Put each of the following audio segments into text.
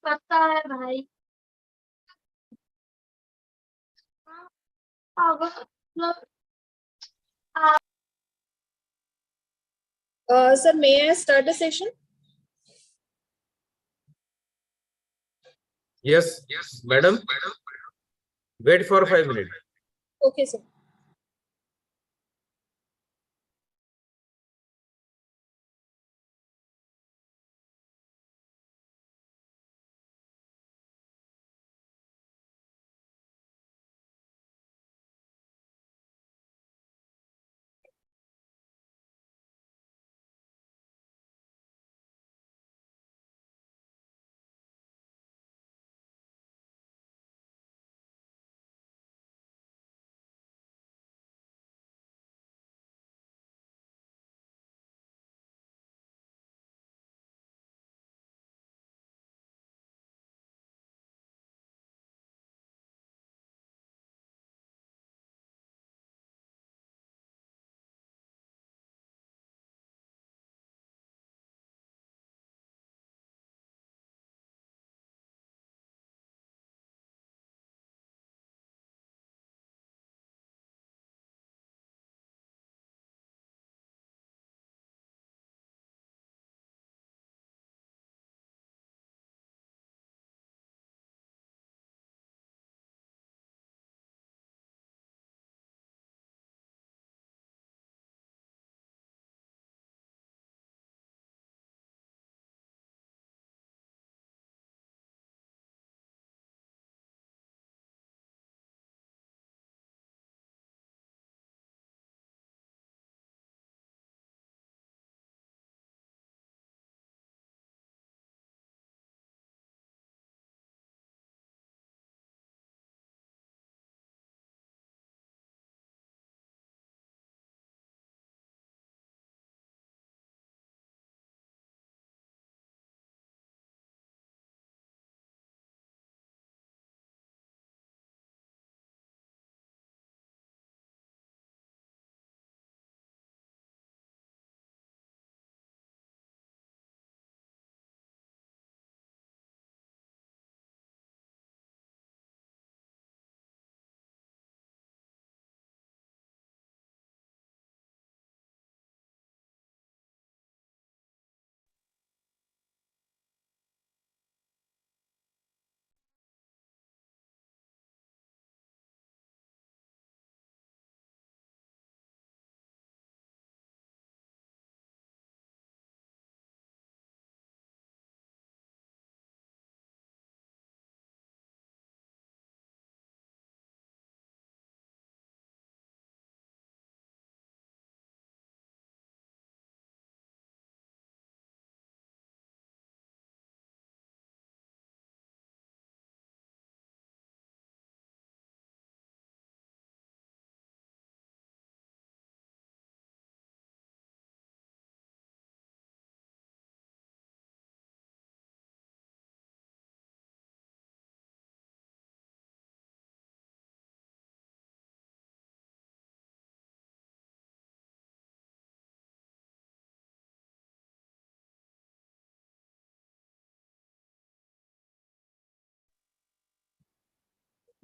पता है भाई। Sir, may I start the session? Yes, madam. Wait for 5 minutes. Okay, sir.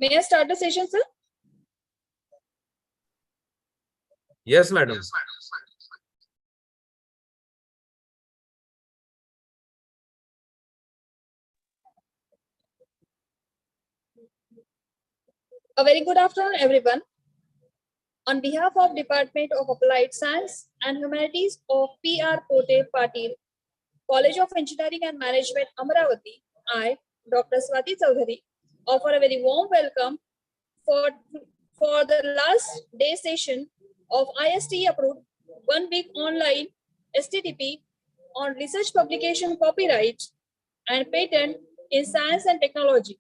May I start the session, sir? Yes, madam. A very good afternoon, everyone. On behalf of Department of Applied Science and Humanities of P.R. Pote Patil, College of Engineering and Management, Amravati, I, Dr. Swati Chaudhary, offer a very warm welcome for the last day session of IST approved 1 week online STTP on research publication copyright and patent in science and technology.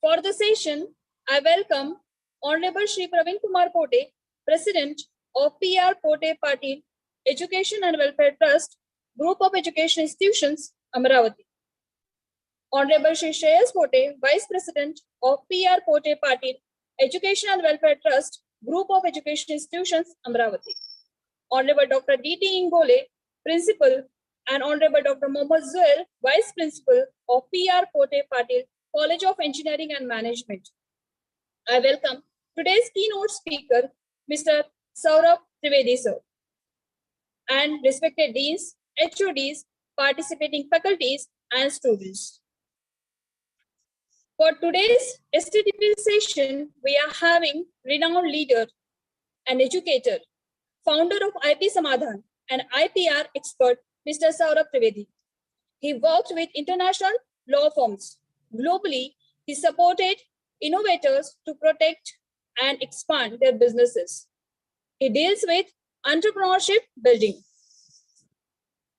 For the session, I welcome Honorable Shri Praveen Kumar Pote, President of PR Pote Patil Education and Welfare Trust, Group of Education Institutions, Amravati. Honorable Shri Shreyas Pote, Vice President of PR Pote Patil Education and Welfare Trust, Group of Education Institutions, Amravati. Honorable Dr. D.T. Ingole, Principal, and Honorable Dr. Mohammad Zuel, Vice Principal of PR Pote Patil, College of Engineering and Management. I welcome today's keynote speaker, Mr. Saurabh Trivedi, sir, and respected deans, HODs, participating faculties, and students. For today's STTP session, we are having renowned leader and educator, founder of IP Samadhan and IPR expert, Mr. Saurabh Trivedi. He worked with international law firms. Globally, he supported innovators to protect and expand their businesses. He deals with entrepreneurship building.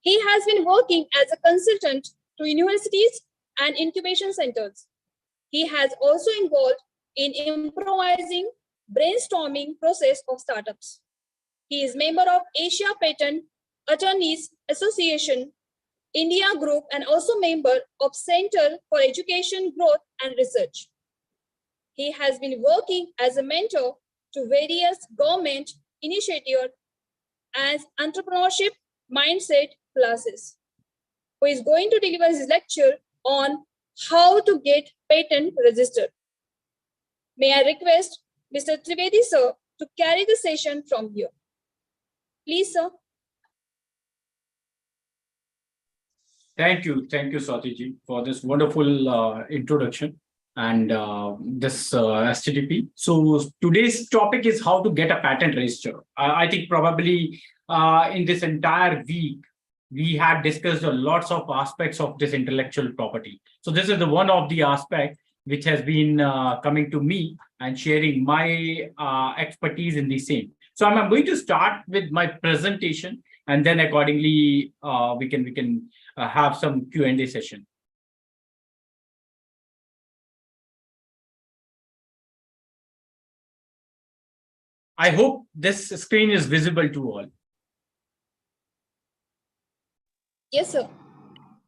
He has been working as a consultant to universities and incubation centers. He has also involved in improvising brainstorming process of startups. He is member of Asia Patent Attorneys Association, India Group, and also member of Center for Education Growth and Research. He has been working as a mentor to various government initiatives as entrepreneurship mindset classes, who is going to deliver his lecture on how to get patent registered. May I request Mr. Trivedi, sir, to carry the session from here. Please, sir. Thank you, Swatiji, for this wonderful introduction and this STTP. So today's topic is how to get a patent register. I think probably in this entire week, we had discussed lots of aspects of this intellectual property. So this is the one of the aspect which has been coming to me and sharing my expertise in the same. So I'm going to start with my presentation, and then accordingly we can have some Q&A session. I hope this screen is visible to all. Yes, sir.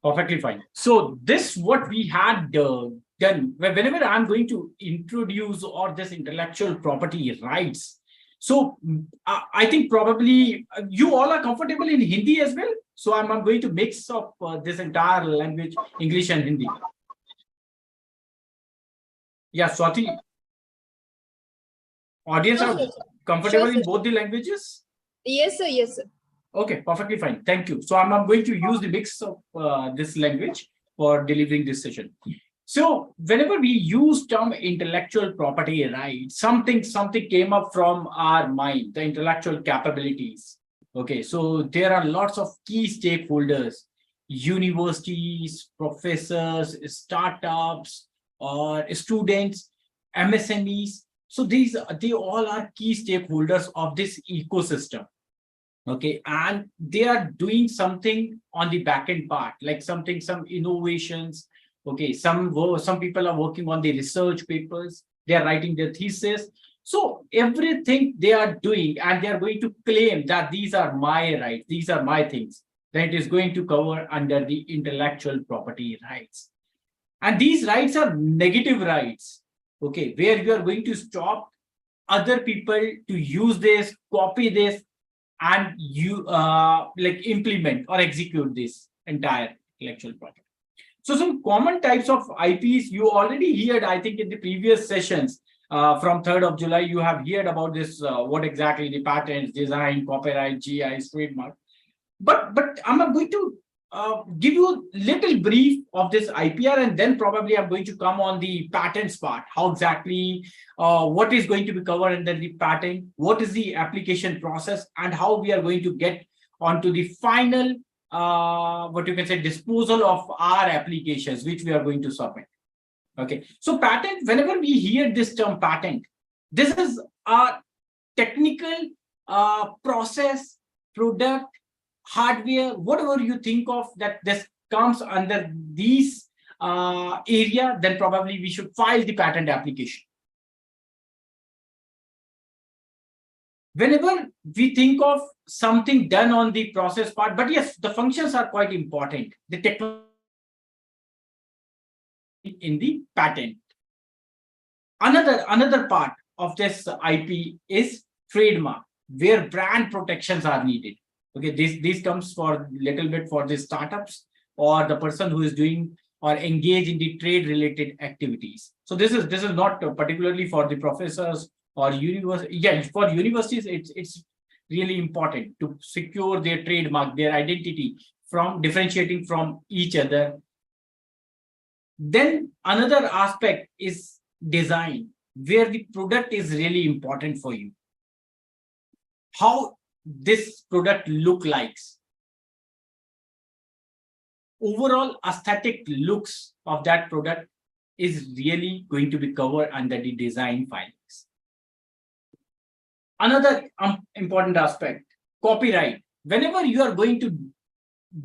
Perfectly fine. So this what we had done. Whenever I'm going to introduce or this intellectual property rights, so I think probably you all are comfortable in Hindi as well. So I'm going to mix up this entire language, English and Hindi. Yeah, Swati. Audience are comfortable in both the languages? Yes, sir. Yes, sir. Okay, perfectly fine. Thank you. So I'm going to use the mix of this language for delivering this session. So whenever we use term intellectual property rights, something came up from our mind, the intellectual capabilities. Okay, so there are lots of key stakeholders, universities, professors, startups, or students, MSMEs. So they all are key stakeholders of this ecosystem. Okay, and they are doing something on the back-end part, like some innovations. Okay, some people are working on the research papers, they are writing their thesis. So everything they are doing, and they are going to claim that these are my rights, these are my things, that is going to cover under the intellectual property rights. And these rights are negative rights, okay, where you are going to stop other people to use this, copy this, and you like implement or execute this entire intellectual property. So some common types of IPs you already heard, I think in the previous sessions from 3rd of July, you have heard about this, what exactly the patents, design, copyright, GIs, trademark. But I'm going to give you a little brief of this IPR, and then probably I'm going to come on the patents part, how exactly, what is going to be covered under the patent, what is the application process, and how we are going to get onto the final, what you can say, disposal of our applications, which we are going to submit. Okay, so patent, whenever we hear this term patent, this is a technical process, product, hardware, whatever you think of that this comes under these area, then probably we should file the patent application. Whenever we think of something done on the process part, but yes, the functions are quite important. The technology in the patent. Another part of this IP is trademark, where brand protections are needed. Okay, this comes for little bit for the startups or the person who is doing or engage in the trade related activities. So this is not particularly for the professors or university. Yeah, for universities, it's really important to secure their trademark, their identity from differentiating from each other. Then another aspect is design, where the product is really important for you. How this product look like, overall aesthetic looks of that product is really going to be covered under the design filings. Another important aspect, copyright. Whenever you are going to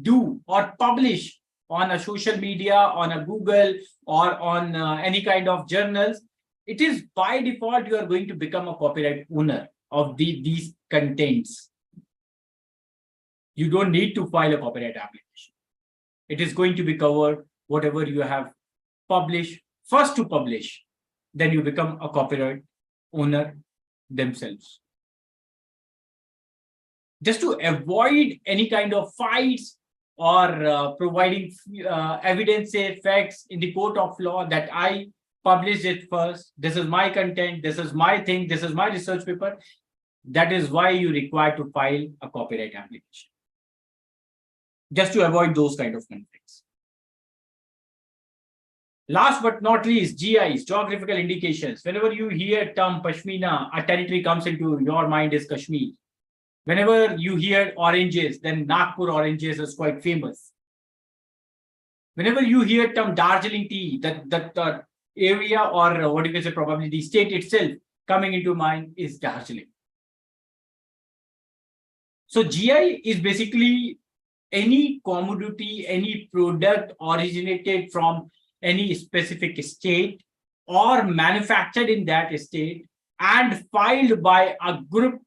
do or publish on a social media, on a Google, or on any kind of journals, it is by default you are going to become a copyright owner of these contents. You don't need to file a copyright application. It is going to be covered, whatever you have published, first to publish, then you become a copyright owner themselves. Just to avoid any kind of fights or providing evidence, facts in the court of law that I published it first, this is my content, this is my thing, this is my research paper. That is why you require to file a copyright application. Just to avoid those kind of conflicts. Last but not least, GIs, geographical indications. Whenever you hear term Pashmina, a territory comes into your mind is Kashmir. Whenever you hear oranges, then Nagpur oranges is quite famous. Whenever you hear term Darjeeling tea, that area or what you can say probably the state itself coming into mind is Darjeeling. So GI is basically any commodity, any product originated from any specific state or manufactured in that state and filed by a group,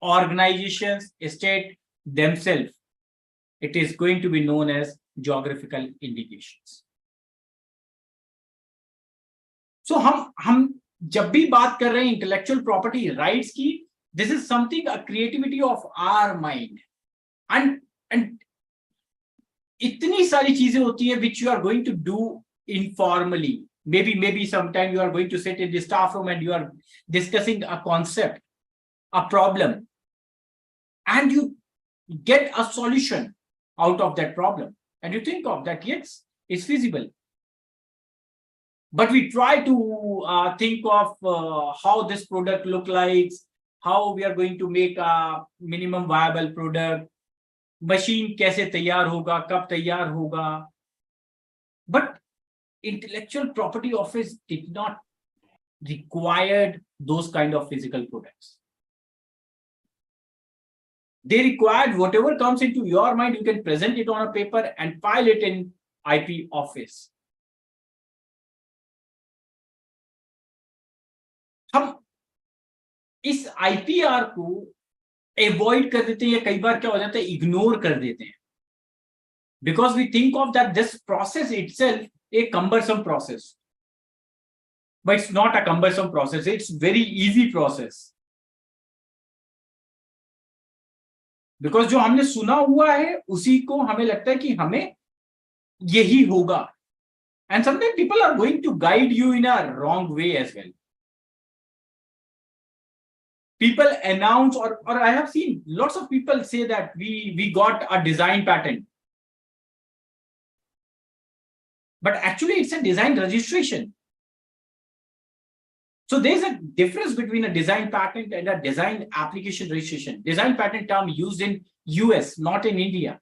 organizations, state themselves. It is going to be known as geographical indications. So हम जब भी बात कर रहे हैं intellectual property rights की, this is something a creativity of our mind and इतनी सारी चीजें होती हैं which you are going to do informally. Maybe sometime you are going to sit in the staff room and you are discussing a concept, a problem, and you get a solution out of that problem. And you think of that, yes, it's feasible. But we try to think of how this product look like, how we are going to make a minimum viable product, machine कैसे तैयार होगा, कब तैयार होगा. But intellectual property office did not require those kind of physical products. They required whatever comes into your mind, you can present it on a paper and file it in IP office. हम इस IPR को avoid कर देते हैं या कई बार क्या हो जाता है ignore कर देते हैं because we think of that this process itself a cumbersome process, but it's not a cumbersome process, it's very easy process because जो हमने सुना हुआ है उसी को हमें लगता है कि हमें यही होगा, and sometimes people are going to guide you in a wrong way as well. People announce or I have seen lots of people say that we got a design patent, but actually it's a design registration. So there's a difference between a design patent and a design application registration. Design patent term used in US, not in India.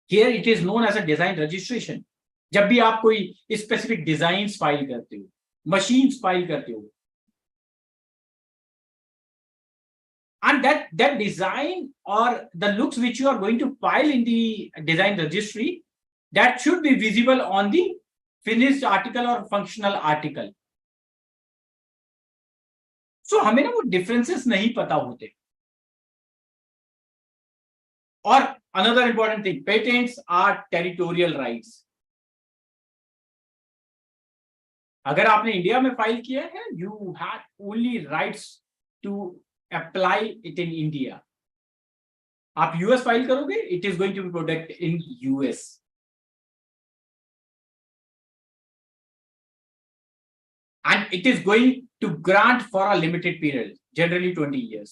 Here it is known as a design registration. जब भी आप कोई specific designs file करते हो, machines file करते हो, and that design or the looks which you are going to file in the design registry, that should be visible on the finished article or functional article. So हमें ना वो differences नहीं पता होते. Or another important thing, patents are territorial rights. अगर आपने India में file किया है, you have only rights to apply it in India. आप यूएस फाइल करोगे, it is going to be protect in US. And it is going to grant for a limited period, generally 20 years.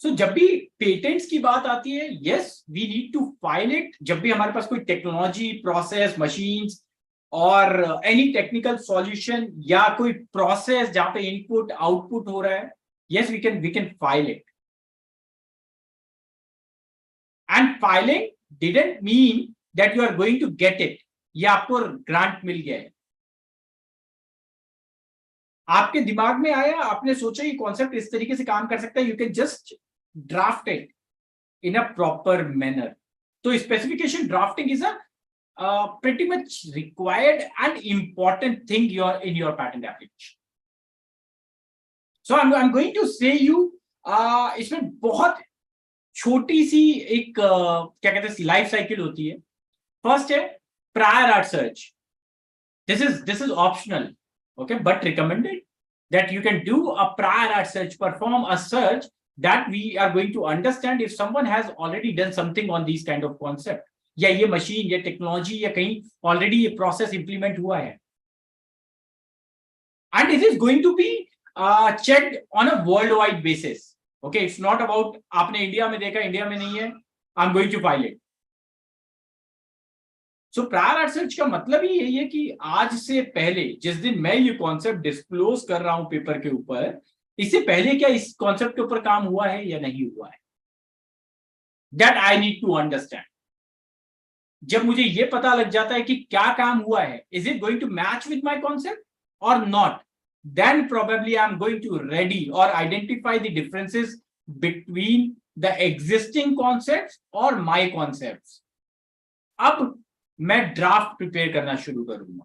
So जब भी patents की बात आती है, yes, we need to file it. जब भी हमारे पास कोई टेक्नोलॉजी, प्रोसेस, मशीन्स और एनी टेक्निकल सॉल्यूशन या कोई प्रोसेस जहां पे इनपुट आउटपुट हो रहा है, yes, we can file it. And filing didn't mean that you are going to get it. या आपको ग्रांट मिल गया है, आपके दिमाग में आया, आपने सोचा ये कॉन्सेप्ट इस तरीके से काम कर सकता है, you can just draft it in a proper manner. तो specification drafting is a pretty much required and important thing in your patent application. So I'm going to say you इसमें बहुत छोटी सी एक क्या कहते हैं लाइफ साइकिल होती है. फर्स्ट है prior art search. This is optional, okay, but recommended that you can do a prior art search, perform a search that we are going to understand if someone has already done something on these kind of concept. या ये machine या technology या कहीं already ये process implement हुआ है. And it is going to be checked on a worldwide basis. Okay, it's not about आपने India में देखा, इंडिया में नहीं है, I'm going to file it. So prior art search का मतलब ही यही है कि आज से पहले, जिस दिन मैं ये कॉन्सेप्ट डिस्क्लोज कर रहा हूं पेपर के ऊपर, इससे पहले क्या इस कॉन्सेप्ट के ऊपर काम हुआ है या नहीं हुआ है, that I need to understand. जब मुझे ये पता लग जाता है कि क्या काम हुआ है, is it going to match with my concept और not, then probably I am going to ready और identify the differences between the existing concepts और माय कॉन्सेप्ट्स. अब मैं ड्राफ्ट प्रिपेयर करना शुरू करूंगा.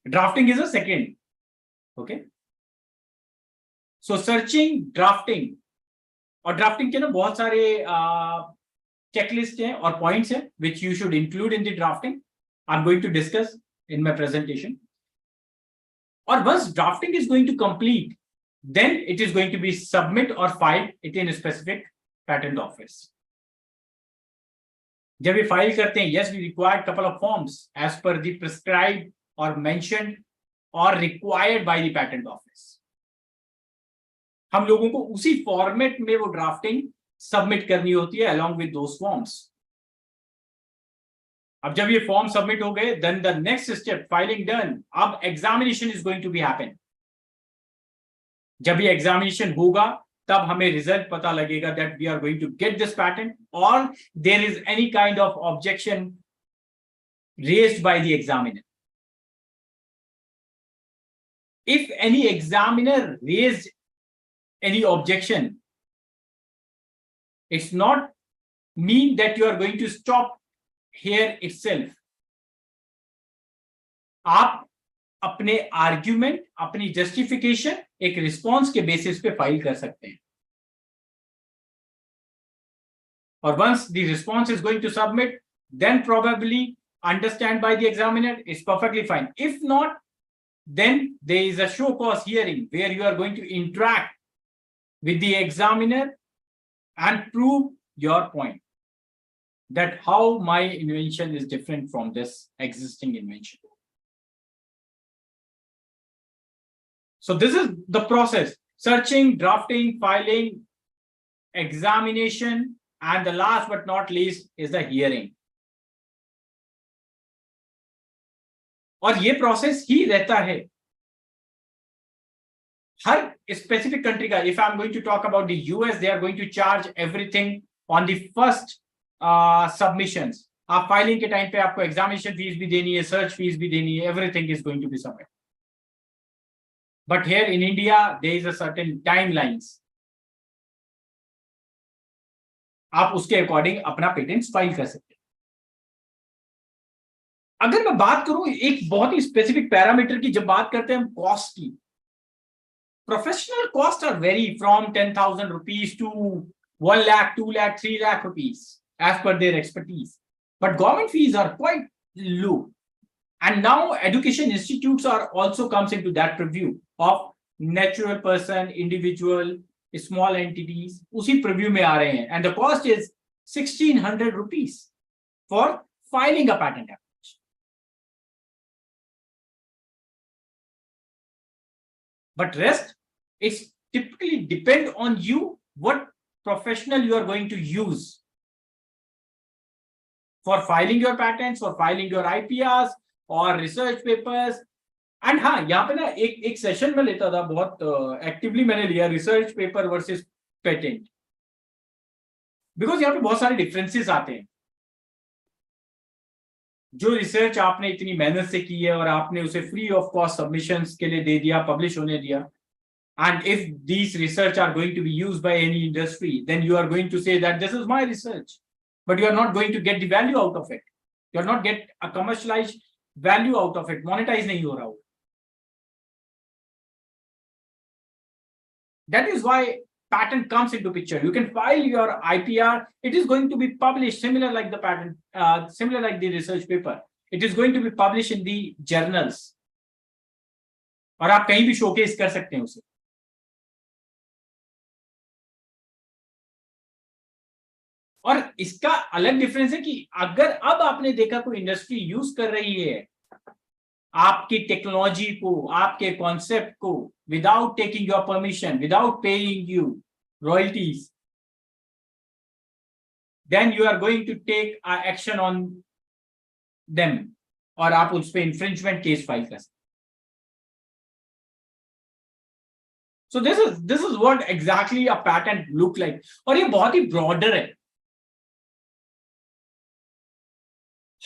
Drafting is a second. Okay, so searching, drafting. और drafting के ना बहुत सारे चेकलिस्ट हैं और पॉइंट्स हैं which you should include in the drafting. I am going to discuss in my presentation. और once drafting is going to complete, then it is going to be submit और file it in specific patent office. जब ये file करते हैं, yes, we required couple of forms as per the prescribed or mentioned or required by the patent office. हम लोगों को उसी format में वो ड्राफ्टिंग सबमिट करनी होती है along with those forms. अब जब ये फॉर्म सबमिट हो गए, then the next step, filing done. अब examination is going to be happen. जब ये एग्जामिनेशन होगा, तब हमें रिजल्ट पता लगेगा that we are going to get this patent or there is any kind of objection raised by the examiner. If any examiner raised any objection, it's not mean that you are going to stop here itself. आप अपने argument, अपनी justification एक response के basis पे file कर सकते हैं. और once the response is going to submit, then probably understand by the examiner is perfectly fine. If not, then there is a show cause hearing where you are going to interact with the examiner and prove your point that how my invention is different from this existing invention. So this is the process: searching, drafting, filing, examination, and the last but not least is the hearing. और ये process ही रहता है हर specific country का. If I am going to talk about the US, they are going to charge everything on the first submissions. आप filing के time पे आपको एग्जामिनेशन फीस भी देनी है, सर्च फीस भी देनी है, everything is going to be submit. But here in India there is a certain timelines. आप उसके अकॉर्डिंग अपना पेटेंट फाइल कर सकते हैं. अगर मैं बात करूं एक बहुत ही स्पेसिफिक पैरामीटर की, जब बात करते हैं हम कॉस्ट की, professional cost are vary from 10,000 rupees to 1 lakh, 2 lakh, 3 lakh rupees as per their expertise. but government fees are quite low. And now education institutes are also comes into that preview of natural person, individual, small entities. उसी preview में आ रहे हैं. And the cost is 1,600 rupees for filing a patent application. But rest, it's typically depend on you what professional you are going to use for filing your patents, for filing your IPRs और research papers. And हाँ, यहाँ पे ना एक session में लेता था, बहुत एक्टिवली मैंने लिया research paper versus patent, because यहाँ पे बहुत सारे डिफरेंसेस आते हैं. जो रिसर्च आपने इतनी मेहनत से की है और आपने उसे फ्री ऑफ कॉस्ट सबमिशंस के लिए दे दिया, पब्लिश होने दिया, and if these research are going to be used by any industry, then you are going to say that this is my research, but you are not going to get the value out of it. You are not get a commercialised value out of it, monetise नहीं हो रहा हो. That is why patent comes into picture. You can file your IPR. It is going to be published similar like the patent, similar like the research paper. It is going to be published in the journals. और आप कहीं भी showcase कर सकते हैं उसे. और इसका अलग डिफरेंस है कि अगर अब आपने देखा कोई इंडस्ट्री यूज कर रही है आपकी टेक्नोलॉजी को, आपके कॉन्सेप्ट को, without taking your permission, without paying you royalties, then you are going to take action on them और आप उस पर इंफ्रिंजमेंट केस फाइल कर सकते. So this is what exactly a patent look like. और ये बहुत ही ब्रॉडर है.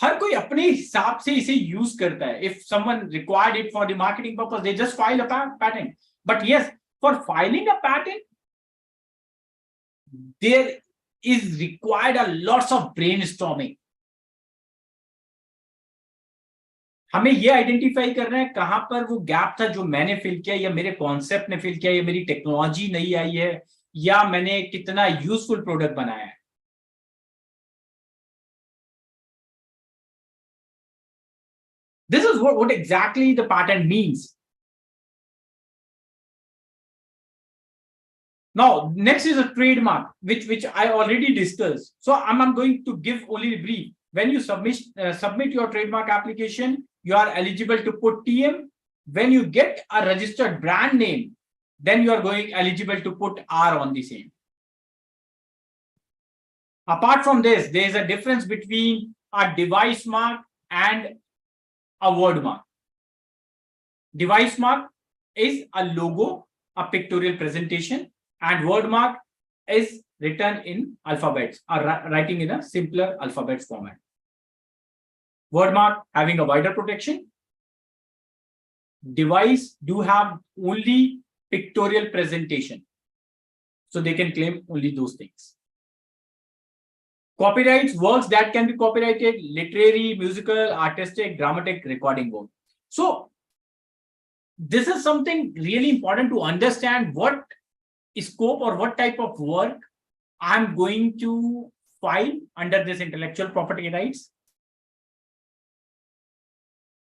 हर कोई अपने हिसाब से इसे यूज करता है. If someone required it for the marketing purpose, they just file a patent. But yes, for filing a patent there is required a lots of brainstorming. हमें ये आइडेंटिफाई करना है कहां पर वो गैप था जो मैंने फिल किया, या मेरे कॉन्सेप्ट ने फिल किया, या मेरी टेक्नोलॉजी नहीं आई है, या मैंने कितना यूजफुल प्रोडक्ट बनाया है. This is what exactly the patent means. Now, next is a trademark, which I already discussed. So I'm going to give only a brief. When you submit your trademark application, you are eligible to put TM. When you get a registered brand name, then you are eligible to put R on the same. Apart from this, there is a difference between a device mark and a word mark. Device mark is a logo, a pictorial presentation, and word mark is written in alphabets, or writing in a simpler alphabet format. Word mark having a wider protection. Device do have only pictorial presentation, so they can claim only those things. Copyrights, works that can be copyrighted, literary, musical, artistic, dramatic, recording work. So this is something really important to understand what scope or what type of work I'm going to file under this intellectual property rights.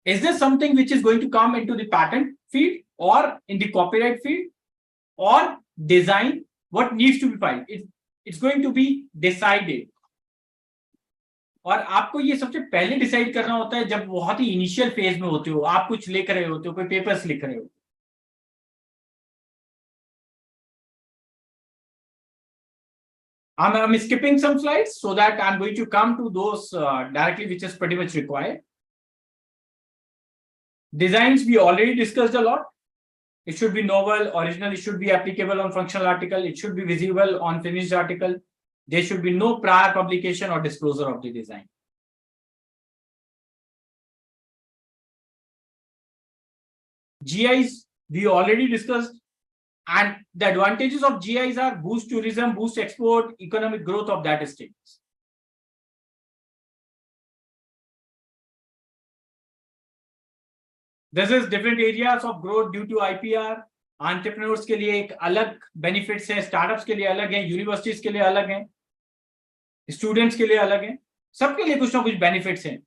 Is this something which is going to come into the patent field or in the copyright field or design? What needs to be filed? It's going to be decided. और आपको ये सबसे पहले decide करना होता है जब बहुत ही इनिशियल फेज में होते हो, आप कुछ लिख रहे होते हो, कोई पेपर्स लिख रहे हो. I'm skipping some slides so that I'm going to come to those directly, which is pretty much required. Designs we already discussed a lot. It should be novel, original. It should be applicable on functional article. It should be visible on finished article. There should be no prior publication or disclosure of the design. GIs we already discussed, and the advantages of GIs are boost tourism, boost export, economic growth of that state. This is different areas of growth due to IPR. Entrepreneurs के लिए एक अलग benefits है, startups के लिए अलग है, universities के लिए अलग है, students के लिए अलग है. सबके लिए कुछ ना कुछ बेनिफिट्स हैं.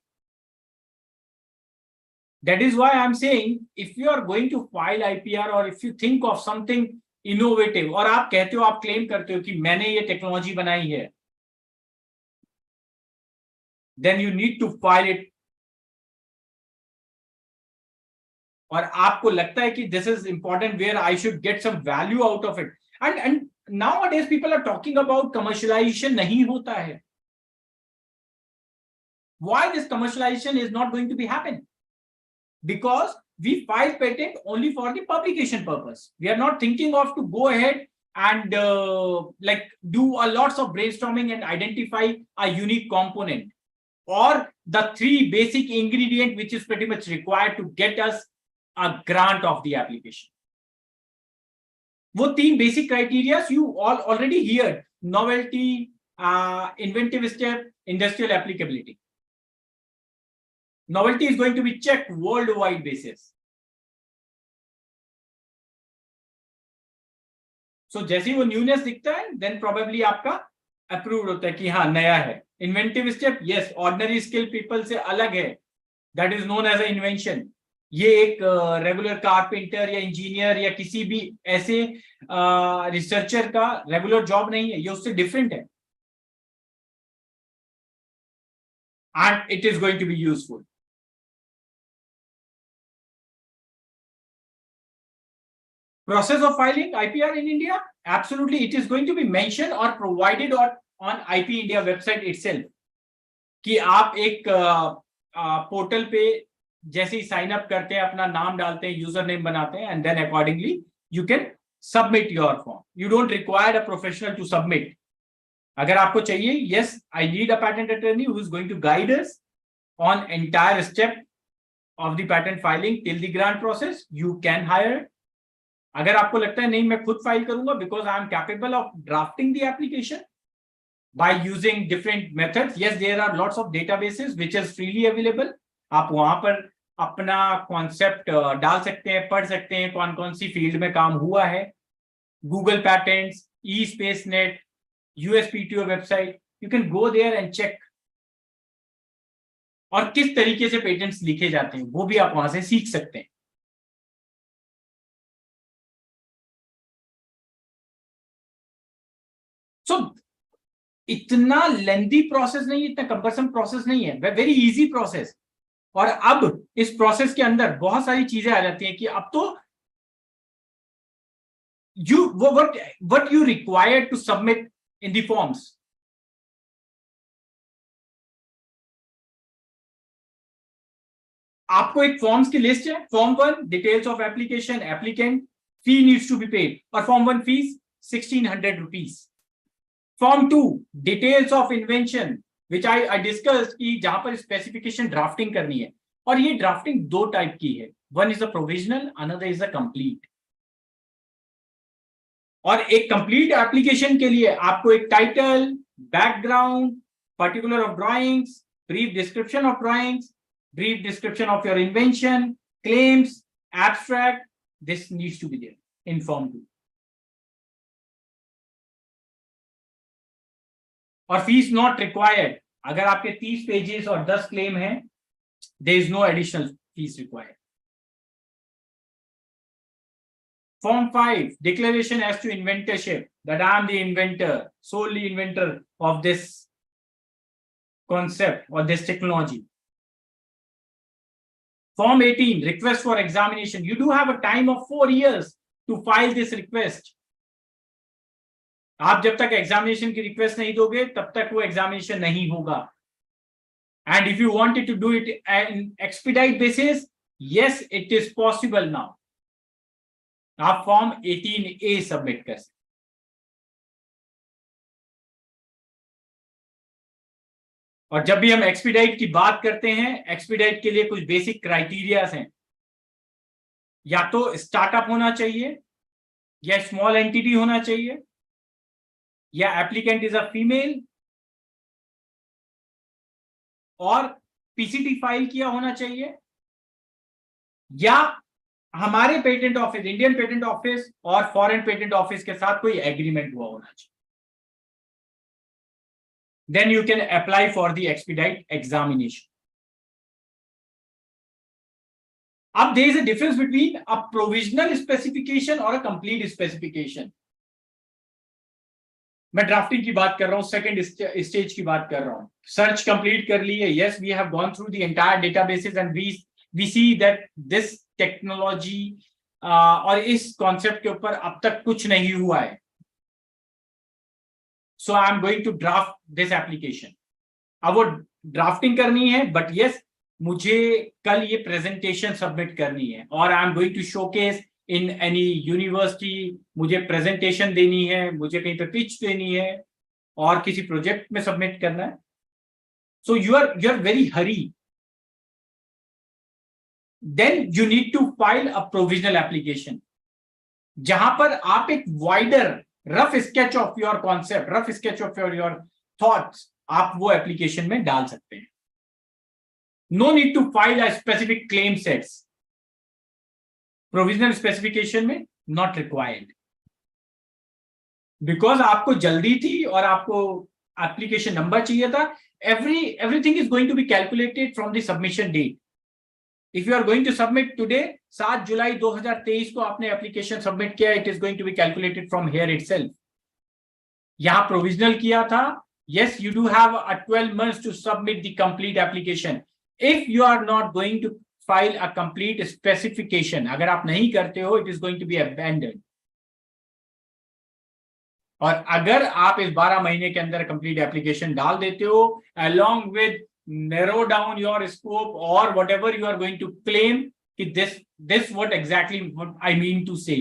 That is why I'm saying if you are going to file IPR or if you think of something innovative और आप कहते हो, आप क्लेम करते हो कि मैंने ये टेक्नोलॉजी बनाई है, then you need to file it. और आपको लगता है कि this is important where I should get some value out of it. And nowadays people are talking about commercialization नहीं होता है. Why this commercialization is not going to be happen? Because we file patent only for the publication purpose. We are not thinking of to go ahead and like do a lots of brainstorming and identify a unique component or the 3 basic ingredient which is pretty much required to get us a grant of the application. वो 3 basic criteria you all already heard: novelty, inventive step, industrial applicability. Novelty is going to be checked worldwide basis. So जैसे ही वो newness दिखता है, then probably आपका approved होता है कि हाँ नया है. Inventive step, yes, ordinary skill people से अलग है. That is known as a invention. ये एक रेगुलर कारपेंटर या इंजीनियर या किसी भी ऐसे रिसर्चर का रेगुलर जॉब नहीं है, ये उससे डिफरेंट है. And it is going to be useful. Process of filing IPR in India, absolutely it is going to be mentioned or provided on IP India website itself कि आप एक portal पे जैसे ही साइन अप करते हैं, अपना नाम डालते हैं, यूजर नेम बनाते हैं, and then accordingly you can submit your form. You don't require a professional to submit. अगर आपको चाहिए, yes, I need a patent attorney who is going to guide us on entire step of the patent filing till the grant process, you can hire. अगर आपको लगता है नहीं मैं खुद फाइल करूंगा because I am capable of drafting the application by using different methods, yes there are lots of databases which is freely available. आप वहां पर अपना कॉन्सेप्ट डाल सकते हैं, पढ़ सकते हैं कौन कौन सी फील्ड में काम हुआ है. Google patents, Espacenet, USPTO website, you can go there and check. और किस तरीके से पेटेंट्स लिखे जाते हैं वो भी आप वहां से सीख सकते हैं. So, इतना लेंथी प्रोसेस नहीं, इतना कंपल्सन प्रोसेस नहीं है, वेरी इजी प्रोसेस. और अब इस प्रोसेस के अंदर बहुत सारी चीजें आ जाती हैं कि अब तो what you require to submit in the forms. आपको एक फॉर्म्स की लिस्ट है. Form 1 details of application, applicant, fee needs to be paid, और form 1 fees 1600 rupees. Form 2 details of invention which I discuss की जहां पर स्पेसिफिकेशन ड्राफ्टिंग करनी है. और ये ड्राफ्टिंग 2 टाइप की है, one is a provisional, another is a complete. और एक कंप्लीट एप्लीकेशन के लिए आपको एक title, background, particular of drawings, brief description of drawings, brief description of your invention, claims, abstract, this needs to be there in form 2. और fees not required. अगर आपके 30 pages और 10 क्लेम हैं, there is no additional fees required. Form 5 declaration as to inventorship, that I am the inventor, solely inventor of this concept or this technology. Form 18 request for examination. You do have a time of 4 years to file this request. आप जब तक examination की request नहीं दोगे तब तक वो examination नहीं होगा. And if you wanted to do it in expedite basis, yes it is possible now. आप फॉर्म 18A सबमिट कर सकते. और जब भी हम एक्सपीडाइट की बात करते हैं, एक्सपीडाइट के लिए कुछ बेसिक क्राइटेरियाज हैं. या तो स्टार्टअप होना चाहिए, या स्मॉल एंटिटी होना चाहिए, या एप्लीकेंट इज अ फीमेल, और पीसीटी फाइल किया होना चाहिए, या हमारे patent office, Indian patent office और फॉरेन पेटेंट ऑफिस के साथ कोई एग्रीमेंट हुआ होना चाहिए. then you can apply for the expedite examination. Now, there is a difference between a provisional specification or a complete specification. मैं ड्राफ्टिंग की बात कर रहा हूं, सेकंड स्टेज की बात कर रहा हूं. सर्च कंप्लीट कर ली है, yes, we have gone through the entire databases and we see that this technology और इस कॉन्सेप्ट के ऊपर अब तक कुछ नहीं हुआ है. So I am going to draft this application. अब वो ड्राफ्टिंग करनी है, बट यस, मुझे कल ये प्रेजेंटेशन सबमिट करनी है और I am going to showcase in any university, मुझे प्रेजेंटेशन देनी है, मुझे कहीं पे पिच देनी है और किसी प्रोजेक्ट में सबमिट करना है. So you are very hurry. Then you need to file a provisional application, जहां पर आप एक wider rough sketch of your concept, rough sketch of your thoughts आप वो एप्लीकेशन में डाल सकते हैं. No need to file a specific claim sets. Provisional specification में नॉट रिक्वायर्ड, बिकॉज आपको जल्दी थी और आपको एप्लीकेशन नंबर चाहिए था. everything is going to be calculated from the submission date. If you are going to submit today, 7 जुलाई 2023 को आपने एप्लीकेशन सबमिट किया, it is going to be calculated from here itself. यहां प्रोविजनल किया था, yes, you do have a 12 months to submit the complete application. If you are not going to file a complete specification, अगर आप नहीं करते हो, it is going to be abandoned. और अगर आप इस 12 महीने के अंदर कंप्लीट एप्लीकेशन डाल देते हो, along with narrow down your scope or whatever you are going to claim, कि this what exactly what I mean to say,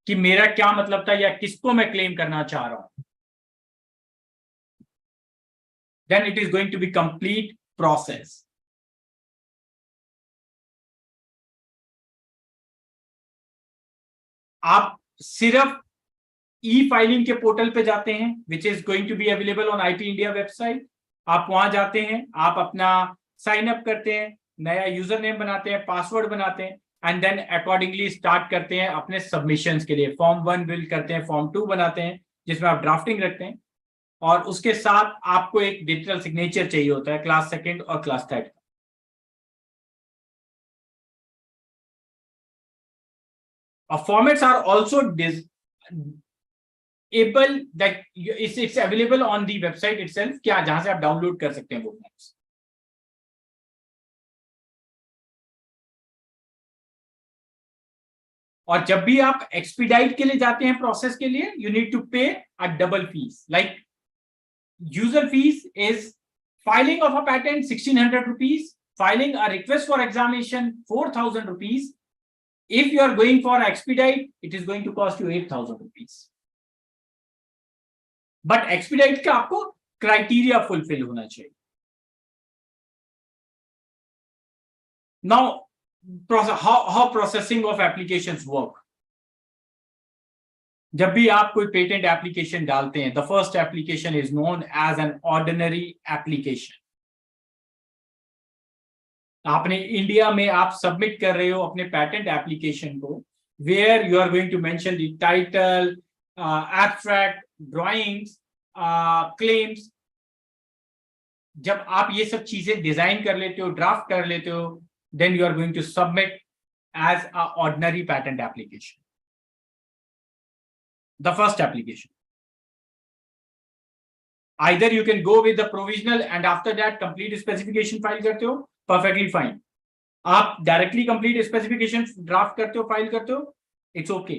कि मेरा क्या मतलब था या किसको मैं क्लेम करना चाह रहा हूं, then it is going to be complete process. आप सिर्फ ई फाइलिंग के पोर्टल पे जाते हैं, which is going to be available on IT India website. आप वहां जाते हैं, आप अपना साइन अप करते हैं, नया यूजर नेम बनाते हैं, पासवर्ड बनाते हैं, एंड देन अकॉर्डिंगली स्टार्ट करते हैं अपने सबमिशंस के लिए. फॉर्म 1 बिल्ड करते हैं, फॉर्म 2 बनाते हैं जिसमें आप ड्राफ्टिंग रखते हैं, और उसके साथ आपको एक डिजिटल सिग्नेचर चाहिए होता है, क्लास 2 और class 3. Formats are also able that it's available on the website itself, क्या जहां से आप डाउनलोड कर सकते हैं वो फॉर्म्स. और जब भी आप एक्सपीडाइट के लिए जाते हैं प्रोसेस के लिए, यू नीड टू पे अ double fees. Like user fees is filing of a patent 1600 rupees, filing a request for examination 4000 rupees. If you are going for expedite, it is going to cost you 8,000 rupees. But expedite का आपको criteria fulfill होना चाहिए. Now, how processing of applications work? जब भी आप कोई patent application डालते हैं, the first application is known as an ordinary application. आपने इंडिया में आप सबमिट कर रहे हो अपने पैटेंट एप्लीकेशन को, where you are going to mention the title, abstract, drawings, claims. जब आप ये सब चीजें डिजाइन कर लेते हो, ड्राफ्ट कर लेते हो, then you are going to submit as a ordinary patent application, the first application. Either you can go with the provisional and after that complete specification file करते हो, perfectly fine. आप directly complete specification draft करते हो, file करते हो, it's okay.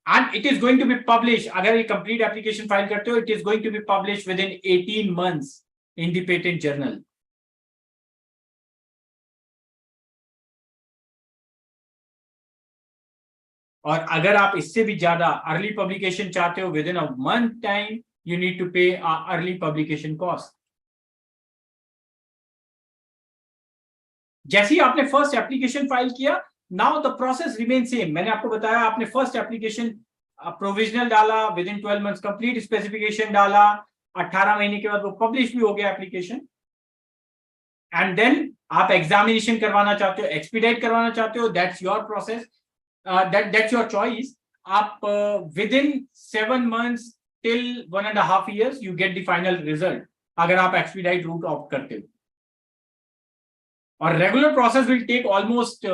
And it is going to be publish. अगर ये complete application file करते हो, it is going to be publish within 18 months in the patent journal. और अगर आप इससे भी ज्यादा अर्ली पब्लिकेशन चाहते हो, within a month time, you need to pay early publication cost. जैसे ही आपने फर्स्ट एप्लीकेशन फाइल किया, now the process remain same. मैंने आपको बताया, आपने फर्स्ट एप्लीकेशन प्रोविजनल डाला, within 12 months complete specification डाला, 18 महीने के बाद वो पब्लिश भी हो गया एप्लीकेशन. एंड देन आप एग्जामिनेशन करवाना चाहते हो, एक्सपीडाइट करवाना चाहते हो, that's your process, that's your choice. आप with in 7 months till 1.5 years you get the final result अगर आप expedite route opt करते हो. Or regular process will take almost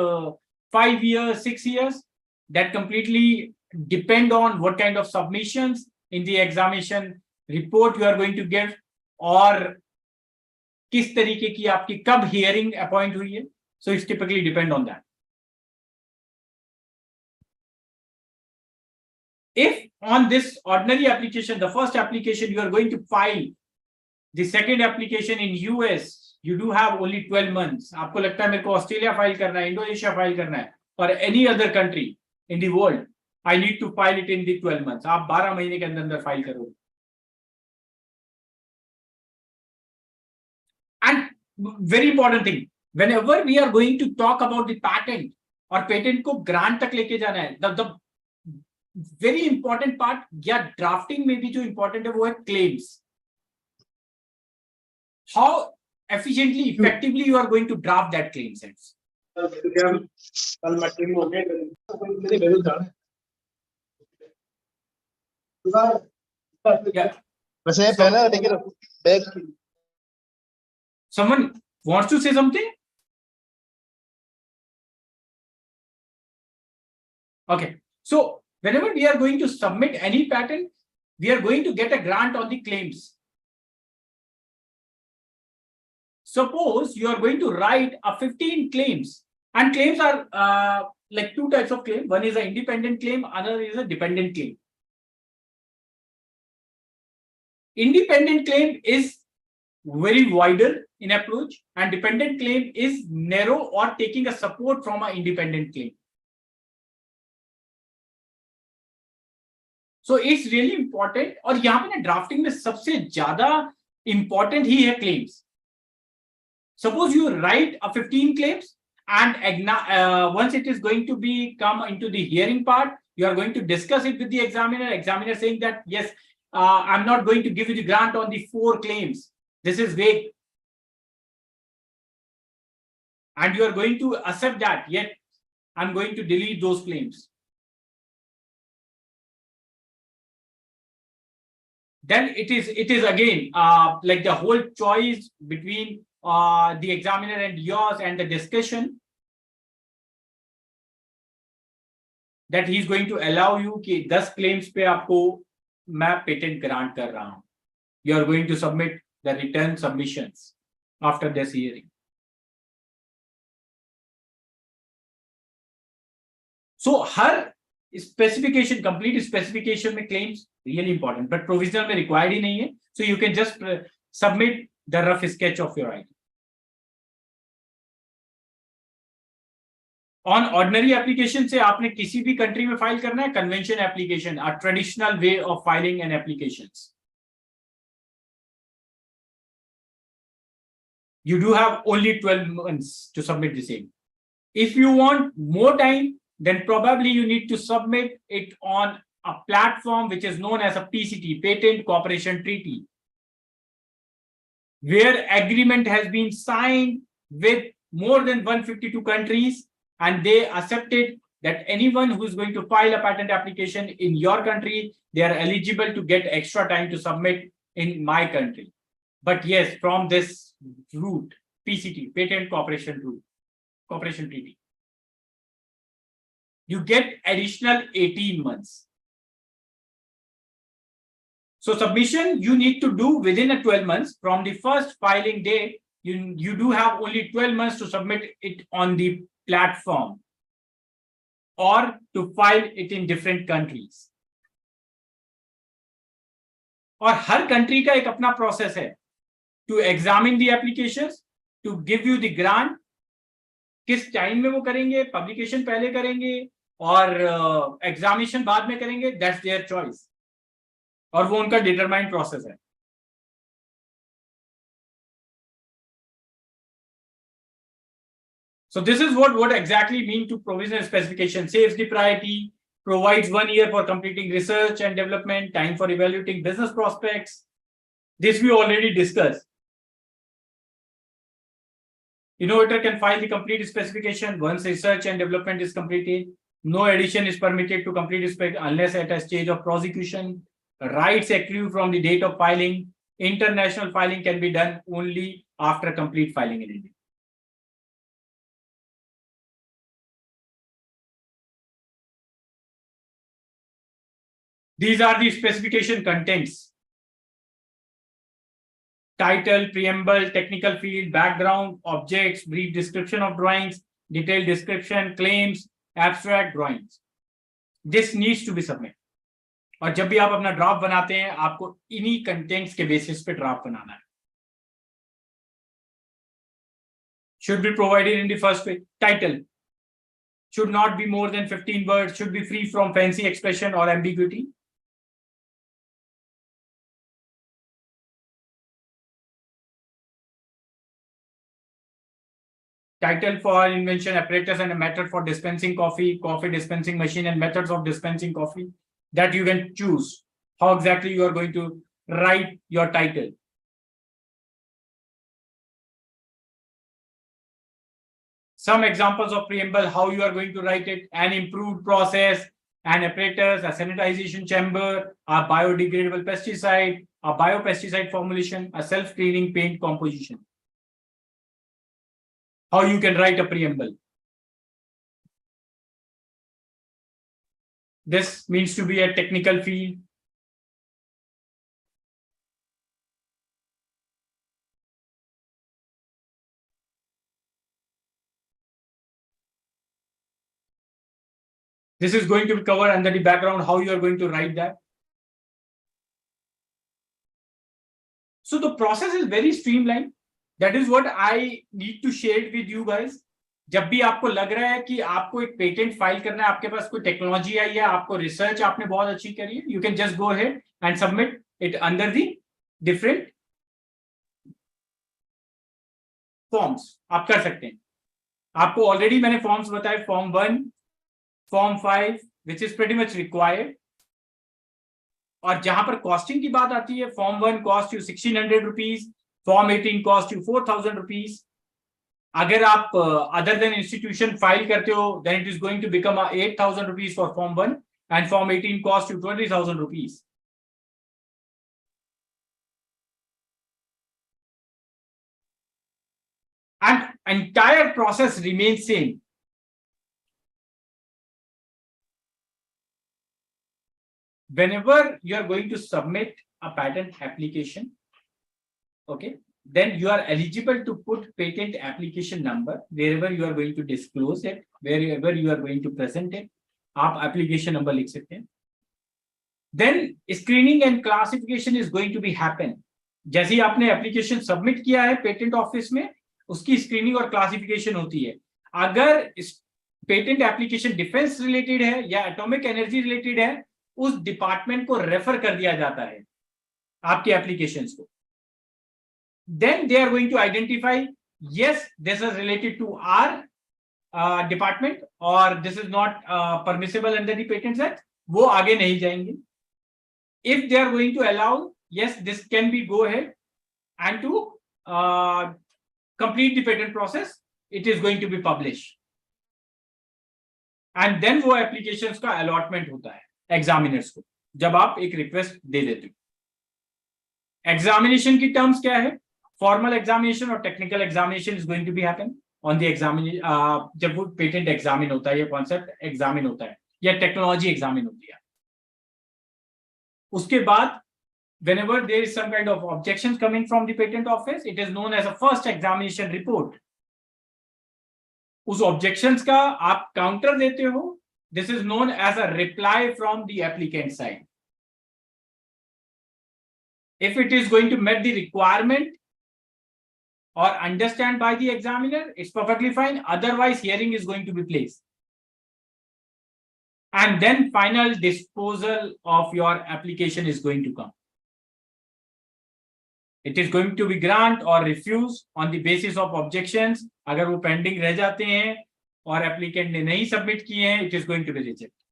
5 years, 6 years. That completely depend on what kind of submissions in the examination report you are going to give, or किस तरीके की आपकी कब hearing appoint हुई है. So it's typically depend on that. If on this ordinary application, the first application you are going to file, the second application in US, you do have only 12 months. आपको लगता है मेरे को Australia file करना है, Indonesia file करना है, और any other country in the world, I need to file it in the 12 months. आप 12 महीने के अंदर फाइल करोगे. And very important thing, whenever we are going to talk about the patent और patent को grant तक लेके जाना है, the very important part या drafting में भी जो important है वो है claims. How efficiently, effectively you are going to draft that claim sets. Yeah. Someone wants to say something? Okay. So whenever we are going to submit any patent, we are going to get a grant on the claims. Suppose you are going to write a 15 claims, and claims are like two types of claim. One is an independent claim, other is a dependent claim. Independent claim is very wider in approach, and dependent claim is narrow or taking a support from an independent claim. So it's really important, और यहाँ पे ना drafting में सबसे ज़्यादा important ही है claims. Suppose you write a 15 claims, and once it is going to be come into the hearing part, you are going to discuss it with the examiner. Examiner saying that yes, I'm not going to give you the grant on the 4 claims. This is vague, and you are going to accept that. Yet I'm going to delete those claims. Then it is again like the whole choice between the examiner and yours, and the discussion that he is going to allow you कि 10 claims पे आपको मैं patent grant कर रहा हूँ. You are going to submit the return submissions after this hearing. So her specification, complete specification में claims really important, but provisional में required ही नहीं है. So you can just submit the rough sketch of your idea. On ordinary application से आपने किसी भी country में file करना है, convention application, a traditional way of filing an applications. You do have only 12 months to submit the same. If you want more time, then probably you need to submit it on a platform which is known as a PCT, Patent Cooperation Treaty, where agreement has been signed with more than 152 countries, and they accepted that anyone who is going to file a patent application in your country, they are eligible to get extra time to submit in my country. But yes, from this route, PCT, Patent Cooperation Treaty, you get additional 18 months. So submission you need to do within a 12 months from the first filing date. You do have only 12 months to submit it on the platform or to file it in different countries. और हर country का एक अपना process है to examine the applications, to give you the grant. किस time में वो करेंगे, publication पहले करेंगे और examination बाद में करेंगे, that's their choice. और वो उनका determined process है. So this is what exactly mean to provisional specification. Saves the priority, provides 1 year for completing research and development, time for evaluating business prospects. This we already discussed. Innovator can file the complete specification once research and development is completed. No addition is permitted to complete spec unless at a stage of prosecution. rights accrue from the date of filing. International filing can be done only after complete filing in India. These are the specification contents: title, preamble, technical field, background, objects, brief description of drawings, detailed description, claims, abstract, drawings. This needs to be submitted. और जब भी आप अपना draft बनाते हैं आपको इन्हीं contents के बेसिस पे ड्राफ्ट बनाना है. Should be provided in the first page. Title should not be more than 15 words, should be free from fancy expression or ambiguity. Title for invention, apparatus and a method for dispensing coffee, coffee dispensing machine and methods of dispensing coffee, that you can choose how exactly you are going to write your title. Some examples of preamble, how you are going to write it: an improved process, an apparatus, a sanitization chamber, a biodegradable pesticide, a biopesticide formulation, a self-cleaning paint composition. How you can write a preamble. This means to be a technical field. This is going to be covered under the background, how you are going to write that. So the process is very streamlined. That is what I need to share it with you guys. जब भी आपको लग रहा है कि आपको एक patent file करना है, आपके पास कोई टेक्नोलॉजी आई है, आपको रिसर्च आपने बहुत अच्छी करी है, you can just go ahead and submit it under the different forms. आप कर सकते हैं. आपको ऑलरेडी मैंने फॉर्म्स बताए, form 1, form 5, which is pretty much required. और जहां पर कॉस्टिंग की बात आती है, form 1 cost you 1600 rupees, form 18 cost you 4000 rupees. अगर आप अदर देन इंस्टीट्यूशन फाइल करते हो, then it is going to become 8000 rupees for form 1 and form 18 cost you 20000 rupees. And entire process remains same. Whenever you are going to submit a patent application, okay, then you are eligible to put patent application number wherever you are going to disclose it, wherever you are going to present it. आप application number लिख सकते हैं. Then screening and classification is going to be happen. जैसे ही आपने application submit किया है patent office में, उसकी स्क्रीनिंग और क्लासिफिकेशन होती है. अगर पेटेंट एप्लीकेशन डिफेंस रिलेटेड है या एटॉमिक एनर्जी रिलेटेड है, उस डिपार्टमेंट को रेफर कर दिया जाता है आपके एप्लीकेशंस को. Then they are going to identify, yes this is related to our department और this is not permissible under the patents act. वो आगे नहीं जाएंगे. If they are going to allow, yes this can be go ahead and to complete the patent process, it is going to be published. And then वो applications का allotment होता है examiners को, जब आप एक request दे देते हो. Examination की terms क्या है? Formal examination और technical examination is going to be happen on the examination. जब वो patent examine होता है या concept examine होता है या technology examine होती है, उसके बाद whenever there is some kind of objections coming from the patent office, it is known as a first examination report. उस objections का आप counter देते हो, this is known as a reply from the applicant side. If it is going to meet the requirement or understand by the examiner, it's perfectly fine. Otherwise, hearing is going to be placed. And then final disposal of your application is going to come. It is going to be grant or refuse on the basis of objections. अगर वो pending रह जाते हैं और applicant ने नहीं submit किए हैं, it is going to be rejected.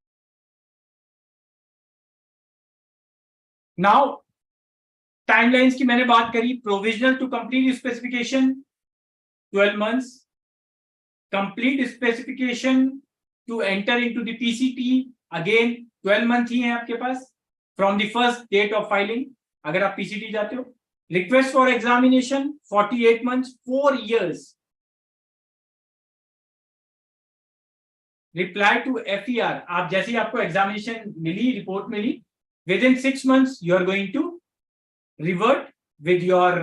Now, timelines की मैंने बात करी. Provisional to complete specification 12 months. Complete specification to enter into the PCT again 12 months ही है आपके पास. From the first date of filing, अगर आप पीसीटी जाते हो, request for examination 48 months 4 years, reply to FER, आप जैसे ही आपको एग्जामिनेशन मिली, रिपोर्ट मिली, within 6 months you are going to revert with your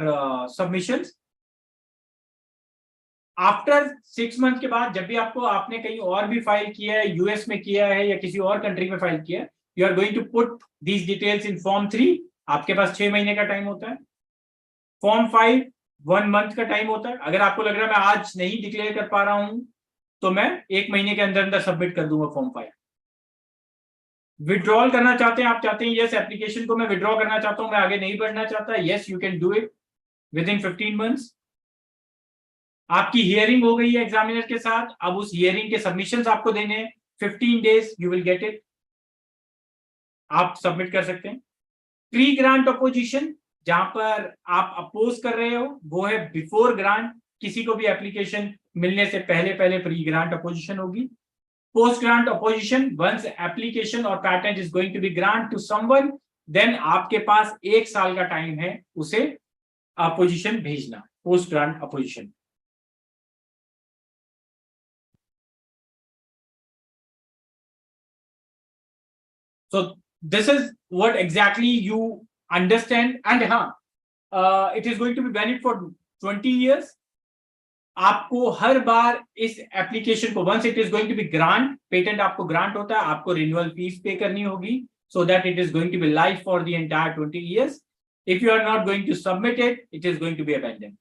submissions. After 6 months के बाद जब भी आपको, आपने कहीं और भी फाइल किया है, यूएस में किया है या किसी और कंट्री में फाइल किया है, you are going to put these details in form 3। आपके पास 6 महीने का टाइम होता है। फॉर्म 5 1 month का टाइम होता है। अगर आपको लग रहा है मैं आज नहीं डिक्लेयर कर पा रहा हूं, तो मैं 1 महीने के अंदर अंदर सबमिट कर दूंगा फॉर्म 5। विड्रॉल करना चाहते हैं, आप चाहते हैं यस एप्लीकेशन को मैं विड्रॉ करना चाहता हूं, मैं आगे नहीं बढ़ना चाहता, yes you can do it with in 15 months। आपकी हियरिंग हो गई है एग्जामिनर के साथ, अब उस हियरिंग के सबमिशंस आपको देने हैं, 15 days you will get it, आप सबमिट कर सकते हैं। प्री ग्रांट अपोजिशन, जहां पर आप अपोज कर रहे हो, वो है बिफोर ग्रांट, किसी को भी एप्लीकेशन मिलने से पहले पहले प्री ग्रांट अपोजिशन होगी। Post grant opposition, once application और patent is going to be grant to someone, then आपके पास 1 साल का टाइम है उसे अपोजिशन भेजना, post grant opposition. So this is what exactly you understand, and it is going to be valid for 20 years। आपको हर बार इस एप्लीकेशन को, once it is going to be grant, patent आपको ग्रांट होता है, आपको रिन्यूअल फीस पे करनी होगी, so that it is going to be live for the entire 20 years। If you are not going to submit it, it is going to be abandoned।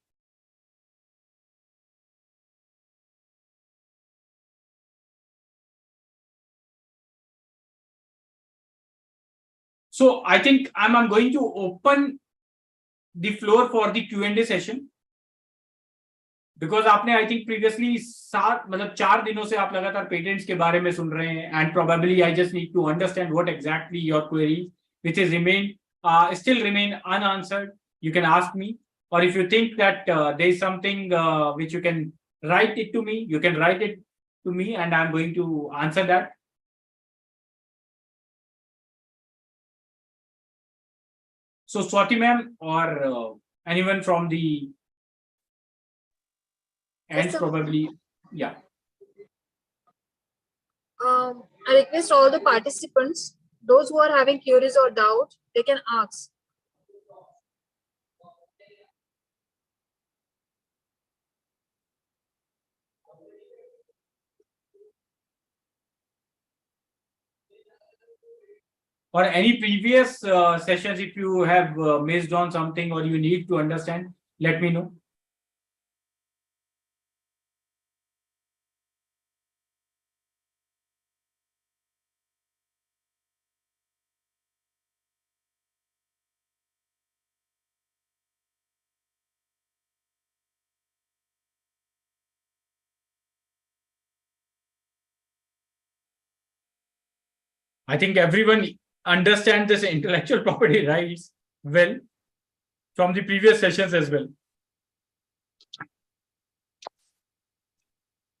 So I think I'm going to open the floor for the Q&A session, because आपने I think previously 4 दिनों से आप लगातार patents के बारे में सुन रहे हैं, and probably I just need to understand what exactly your query which is still remain unanswered, you can ask me, or if you think that there is something which you can write it to me, you can write it to me and I'm going to answer that. So Swati ma'am or anyone from the and Yes, probably, yeah. I request all the participants, those who are having queries or doubt, they can ask. Or any previous sessions, if you have missed on something or you need to understand, let me know. I think everyone understands this intellectual property rights well from the previous sessions as well.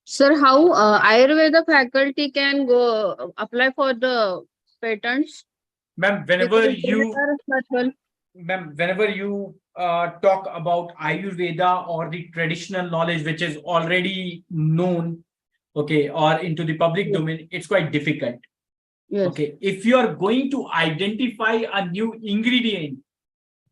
Sir, how Ayurveda faculty can go apply for the patents? Ma'am, Because they whenever you talk about Ayurveda or the traditional knowledge which is already known, okay, or into the public domain, it's quite difficult. Yes. Okay, if you are going to identify a new ingredient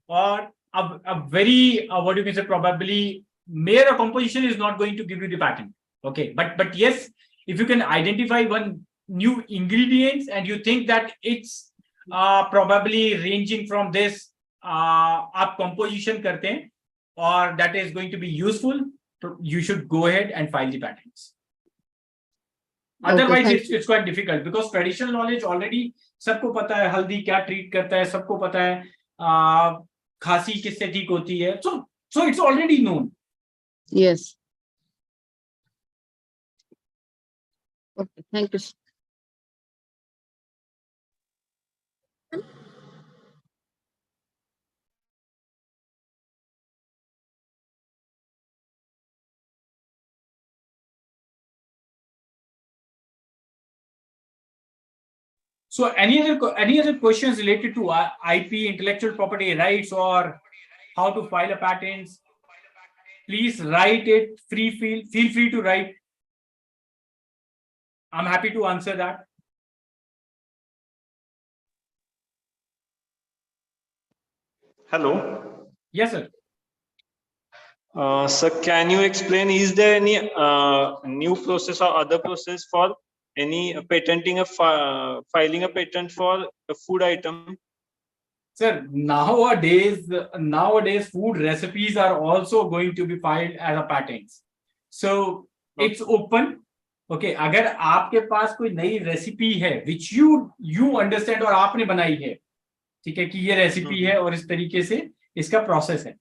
or a very what you can say, probably mere composition is not going to give you the patent. Okay, but yes, if you can identify one new ingredients and you think that it's probably ranging from this, आप composition करते हैं or that is going to be useful, you should go ahead and file the patents. Otherwise, it's quite difficult because traditional knowledge already सबको पता है, हल्दी क्या treat करता है, सबको पता है, खांसी किससे ठीक होती है, so it's already known. Yes. Okay, thank you. So any other questions related to IP, intellectual property rights, or how to file a patent? Please write it. Feel free to write. I'm happy to answer that. Hello. Yes, sir. Sir, can you explain, is there any new process or other process for any patenting a filing a patent for a food item? Sir, nowadays food recipes are also going to be filed as a patents. So it's open. Okay, अगर आपके पास कोई नई recipe है which you understand और आपने बनाई है, ठीक है, कि ये रेसिपी है और इस तरीके से इसका प्रोसेस है,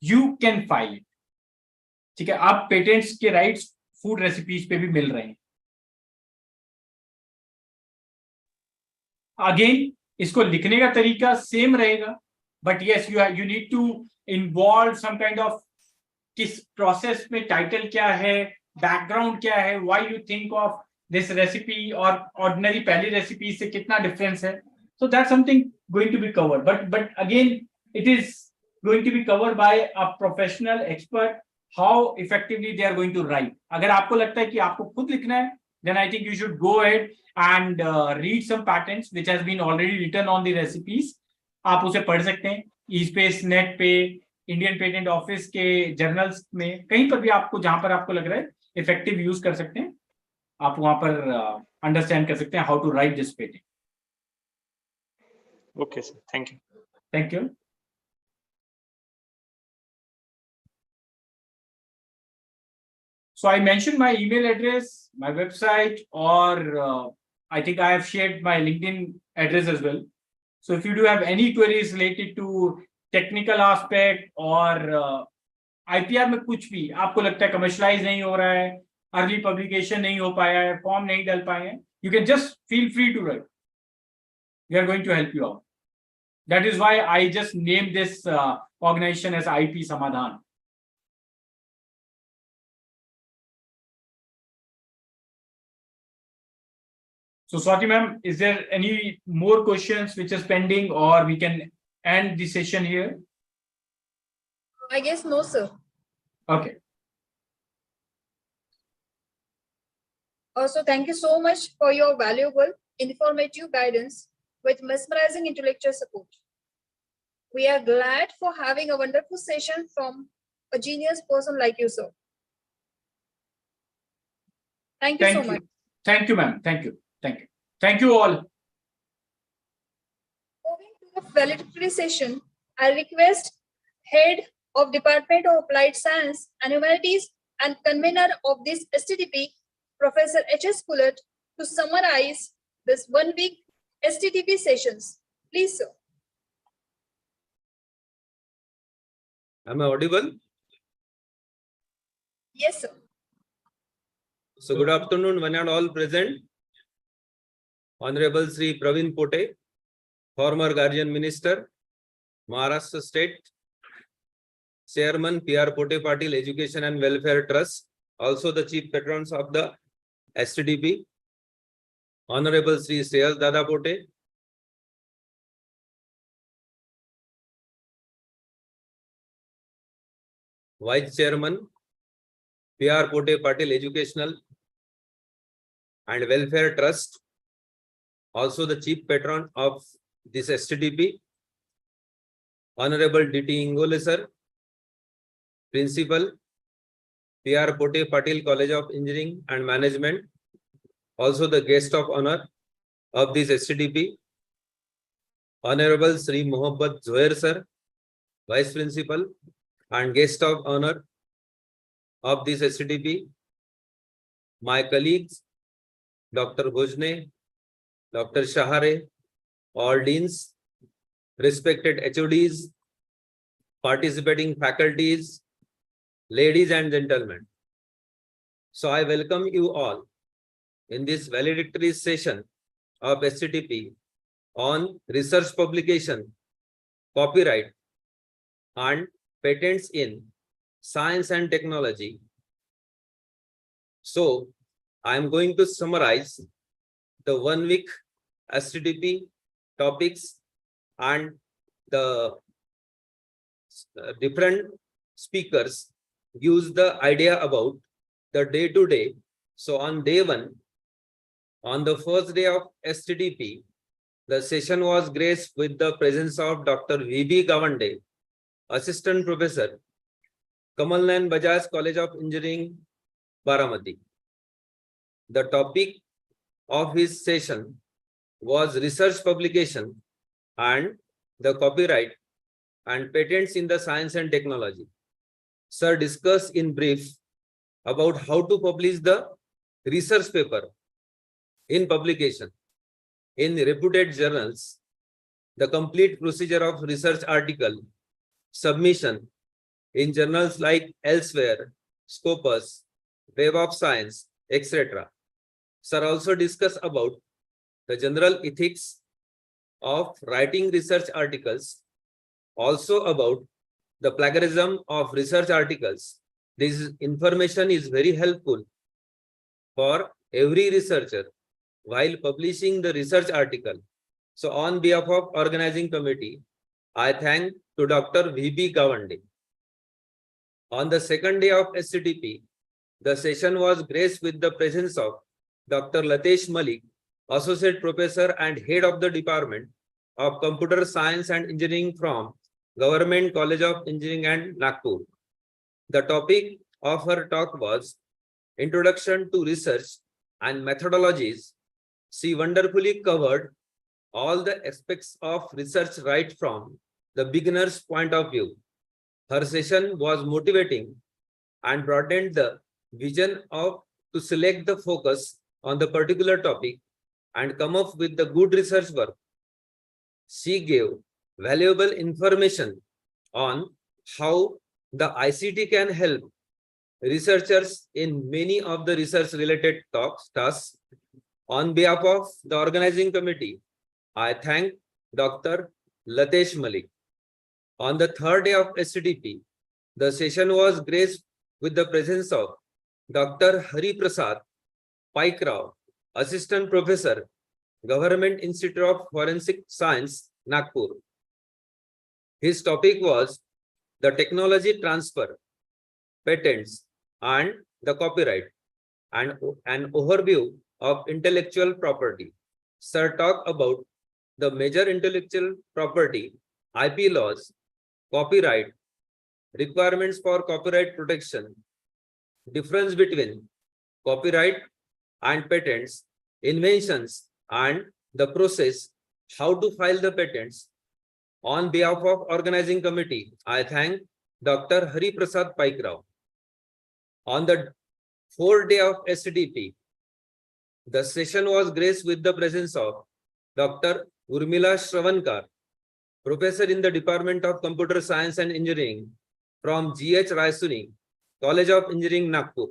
you can file it. ठीक है, आप पेटेंट्स के राइट्स फूड रेसिपीज पे भी मिल रहे हैं. अगेन इसको लिखने का तरीका सेम रहेगा, but yes you need to involve some kind of किस प्रोसेस में, टाइटल क्या है, बैकग्राउंड क्या है, why you think of this recipe और ऑर्डिनरी पहली रेसिपी से कितना डिफरेंस है. So that's something going to be covered, but again it is going to be covered by a professional expert, how effectively they are going to write. अगर आपको लगता है कि आपको खुद लिखना है, then I think you should go ahead and read some patents which has been already written on the recipes. आप उसे पढ़ सकते हैं eSpace नेट पे, इंडियन पेटेंट ऑफिस के जर्नल्स में, कहीं पर भी आपको जहां पर आपको लग रहा है इफेक्टिव यूज कर सकते हैं, आप वहां पर अंडरस्टैंड कर सकते हैं how to write this patent. Okay, sir. Thank you. Thank you. So I mentioned my email address, my website, or I think I have shared my LinkedIn address as well. So if you do have any queries related to technical aspect or IPR में कुछ भी आपको लगता है commercialize नहीं हो रहा है, early publication नहीं हो पाया है, form नहीं डल पाए हैं, you can just feel free to write. We are going to help you out. That is why I just named this organization as IP Samadhan. So Swati ma'am, is there any more questions which is pending, or we can end the session here? I guess no, sir. Okay. Also, thank you so much for your valuable, informative guidance with mesmerizing intellectual support. We are glad for having a wonderful session from a genius person like you, sir. Thank you so much. Thank you, ma'am. Thank you. Thank you. Thank you all. Moving to the valedictory session, I request Head of Department of Applied Science and Humanities and convener of this STTP, Professor H.S. Pullett, to summarize this 1 week STTP sessions. Please, sir. Am I audible? Yes, sir. So good afternoon, one and all present. Honorable Sri Praveen Pote, former Guardian Minister, Maharashtra State, Chairman PR Pote Patil Education and Welfare Trust, also the Chief Patrons of the STTP, Honorable Sri Shreyas Dada Pote, Vice Chairman, PR Pote Patil Educational and Welfare Trust, also the Chief Patron of this STTP, Honorable D.T. Ingole sir, Principal, PR Pote Patil College of Engineering and Management, also the guest of honor of this STTP, Honorable Sri Mohabbat Zoher sir, Vice Principal and guest of honor of this STTP, my colleagues, Dr. Bhojne, Dr. Shahare, all deans, respected HODs, participating faculties, ladies and gentlemen. So I welcome you all in this valedictory session of STTP on research publication, copyright and patents in science and technology. So I am going to summarize the 1 week STTP topics and the different speakers gives the idea about the day-to-day. So on day one, on the first day of STTP, the session was graced with the presence of Dr. V.B. Gawande, Assistant Professor, Kamal Nayan Bajaj College of Engineering, Baramati. The topic of his session was research publication and the copyright and patents in the science and technology. Sir discussed in brief about how to publish the research paper in publication in reputed journals, the complete procedure of research article, submission in journals like Elsewhere, Scopus, Web of Science, etc. Sir also discussed about the general ethics of writing research articles, also about the plagiarism of research articles. This information is very helpful for every researcher while publishing the research article. So on behalf of organizing committee, I thank to Dr. V.B. Gawande. On the second day of STTP, the session was graced with the presence of Dr. Latesh Malik, Associate Professor and Head of the Department of Computer Science and Engineering from Government College of Engineering and Nagpur. The topic of her talk was Introduction to Research and Methodologies. She wonderfully covered all the aspects of research right from the beginner's point of view. Her session was motivating and broadened the vision of to select the focus on the particular topic and come up with the good research work. She gave valuable information on how the ICT can help researchers in many of the research related tasks. On behalf of the organizing committee, I thank Dr. Latesh Malik. On the third day of STTP, the session was graced with the presence of Dr. Hari Prasad Paikrao, Assistant Professor, Government Institute of Forensic Science, Nagpur. His topic was the technology transfer, patents, and the copyright, and an overview of intellectual property. Sir talked about the major intellectual property, IP laws, copyright, requirements for copyright protection, difference between copyright and patents, inventions, and the process, how to file the patents. On behalf of organizing committee, I thank Dr. Hari Prasad Paikrao. On the fourth day of STTP, the session was graced with the presence of Dr. Urmila Shravankar, Professor in the Department of Computer Science and Engineering from G.H. Raisuni, College of Engineering, Nagpur.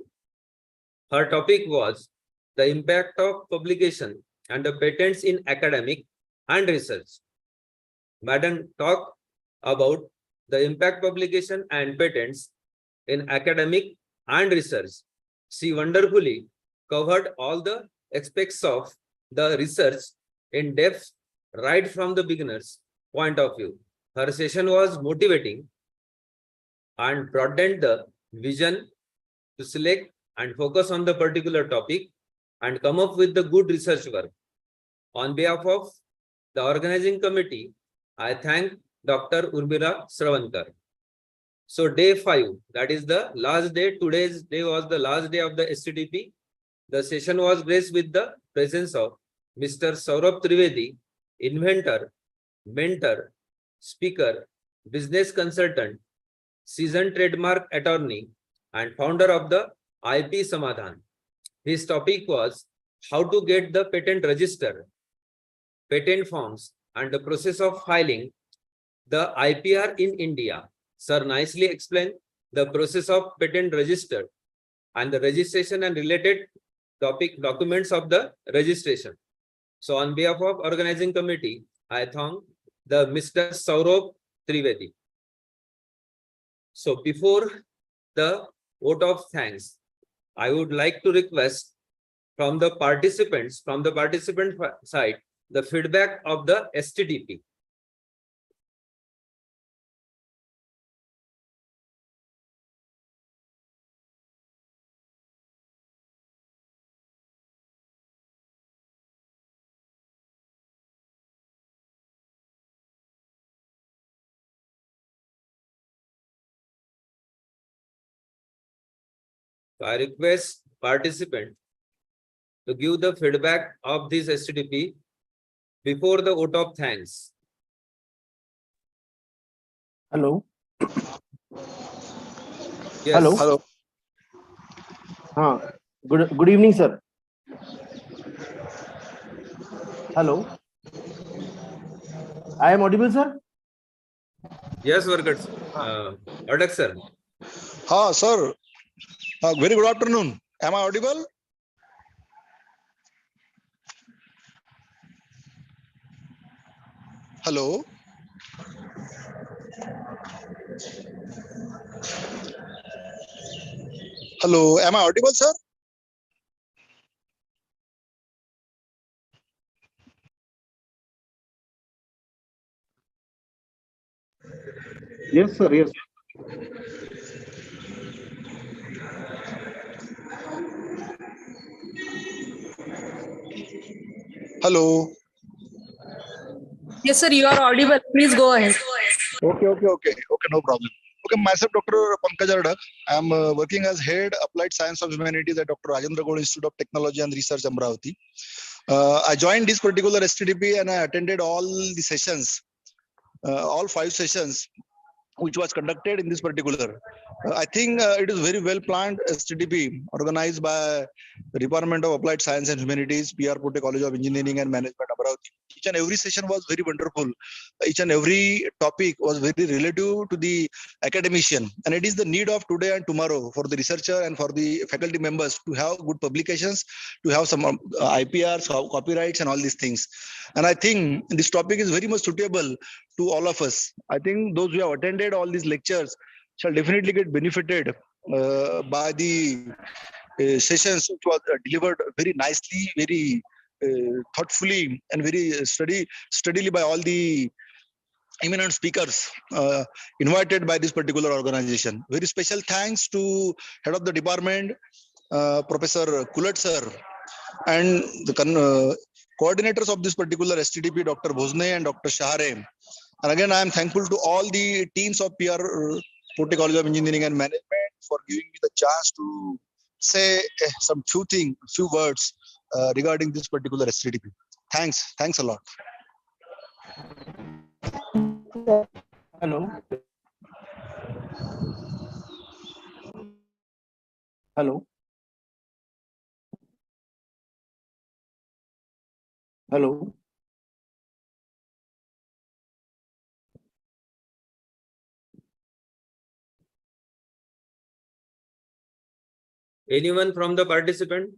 Her topic was the impact of publication and the patents in academic and research. Madam talked about the impact publication and patents in academic and research. She wonderfully covered all the aspects of the research in depth right from the beginner's point of view. Her session was motivating and broadened the vision to select and focus on the particular topic and come up with the good research work. On behalf of the organizing committee, I thank Dr. Urmila Shravankar. So day 5, that is the last day. Today's day was the last day of the STTP. The session was graced with the presence of Mr. Saurabh Trivedi, inventor, mentor, speaker, business consultant, seasoned trademark attorney, and founder of the IP Samadhan. His topic was how to get the patent register, patent forms, and the process of filing the IPR in India. Sir nicely explained the process of patent register and the registration and related documents of the registration. So on behalf of organizing committee, I thank the Mr. Saurabh Trivedi. So before the vote of thanks, I would like to request from the participant side the feedback of the STTP. So I request participant to give the feedback of this STTP before the vote of thanks. Hello. Yes. Hello. Hello. Good evening, sir. Hello. I am audible, sir. Yes, Varkat. Adak sir. Sir. Very good afternoon. Am I audible? Hello. Hello. Am I audible, sir? Yes, sir. Yes. Hello. Yes, sir, you are audible. Please go ahead. Okay, no problem. Okay, myself, Dr. Pankaj Ardak. I am working as Head Applied Science of Humanities at Dr. Rajendra Gold Institute of Technology and Research, Amravati. I joined this particular STTP and I attended all the sessions, all 5 sessions, which was conducted in this particular. I think it is very well planned STTP organized by the Department of Applied Science and Humanities, PR Pote College of Engineering and Management, Amravati. Each and every session was very wonderful. Each and every topic was very relative to the academician. And it is the need of today and tomorrow for the researcher and for the faculty members to have good publications, to have some IPRs, copyrights and all these things. And I think this topic is very much suitable to all of us. I think those who have attended all these lectures shall definitely get benefited by the sessions which was delivered very nicely, very thoughtfully and very steadily by all the eminent speakers invited by this particular organization. Very special thanks to head of the department, Professor Kulat sir, and the coordinators of this particular STTP, Dr. Bhojne and Dr. Shahare. And again, I am thankful to all the teams of PR Pote College of Engineering and Management for giving me the chance to say some few words regarding this particular STTP. Thanks a lot. Hello. Hello. Hello. Anyone from the participant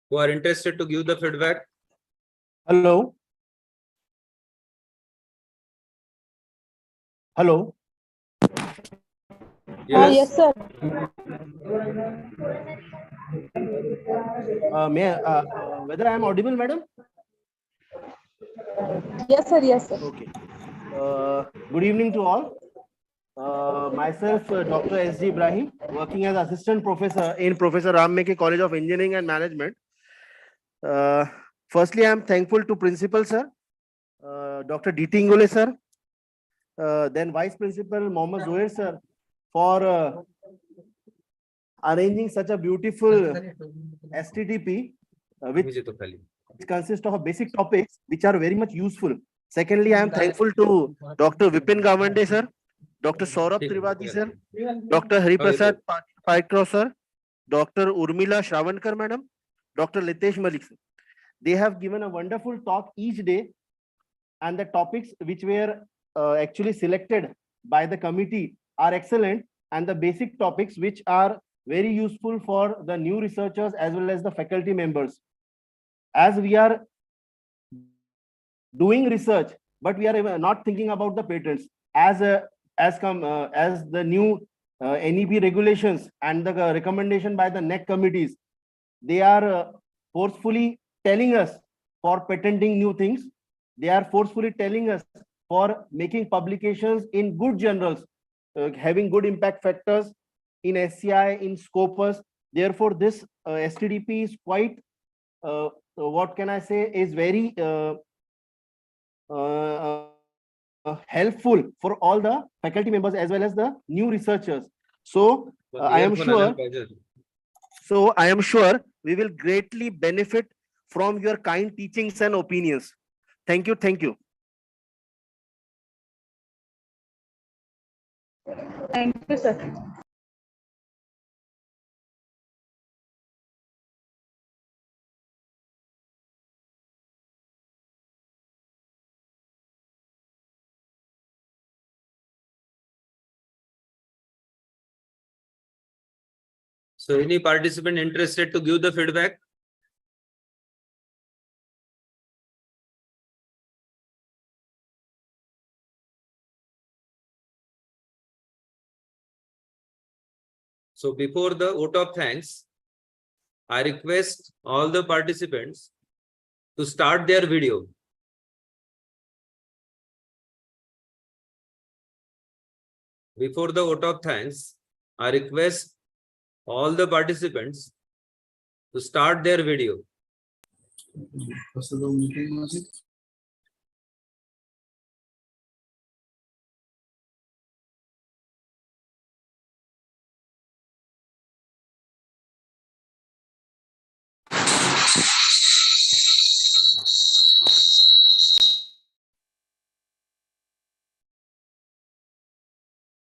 who are interested to give the feedback? Hello. Hello. Yes, sir. Whether I am audible, madam? Yes, sir. Yes, sir. Okay. Good evening to all. Myself, Dr. S.G. Ibrahim, working as assistant professor in Professor Ram Meke College of Engineering and Management. Firstly, I am thankful to Principal Sir, Dr. D.T. Ingole Sir, then Vice Principal Mohammad Zohair Sir for arranging such a beautiful STTP, which consists of basic topics which are very much useful. Secondly, I am thankful to Dr. Vipin Gawande Sir, Dr. Saurabh Tripathi Sir, Dr. Hariprasad Paikro Sir, Dr. Urmila Shravankar Madam, Dr. Litesh Malik Sir. They have given a wonderful talk each day, and the topics which were actually selected by the committee are excellent, and the basic topics which are very useful for the new researchers as well as the faculty members. As we are doing research, but we are not thinking about the patents as the new NEP regulations and the recommendation by the NEC committees, they are forcefully telling us for patenting new things. They are forcefully telling us for making publications in good journals, having good impact factors in SCI, in Scopus. Therefore, this STTP is quite, what can I say, is very helpful for all the faculty members as well as the new researchers. So I am sure. So I am sure we will greatly benefit from your kind teachings and opinions. Thank you. Thank you. Thank you, sir. So any participant interested to give the feedback? So before the vote of thanks, I request all the participants to start their video. Before the vote of thanks, I request all the participants to start their video.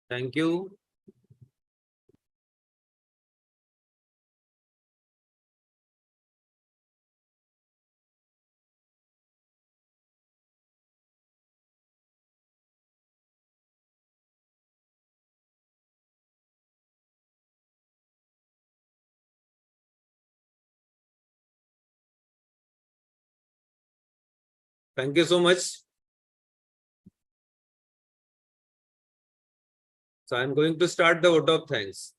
Thank you. Thank you so much. So I am going to start the vote of thanks.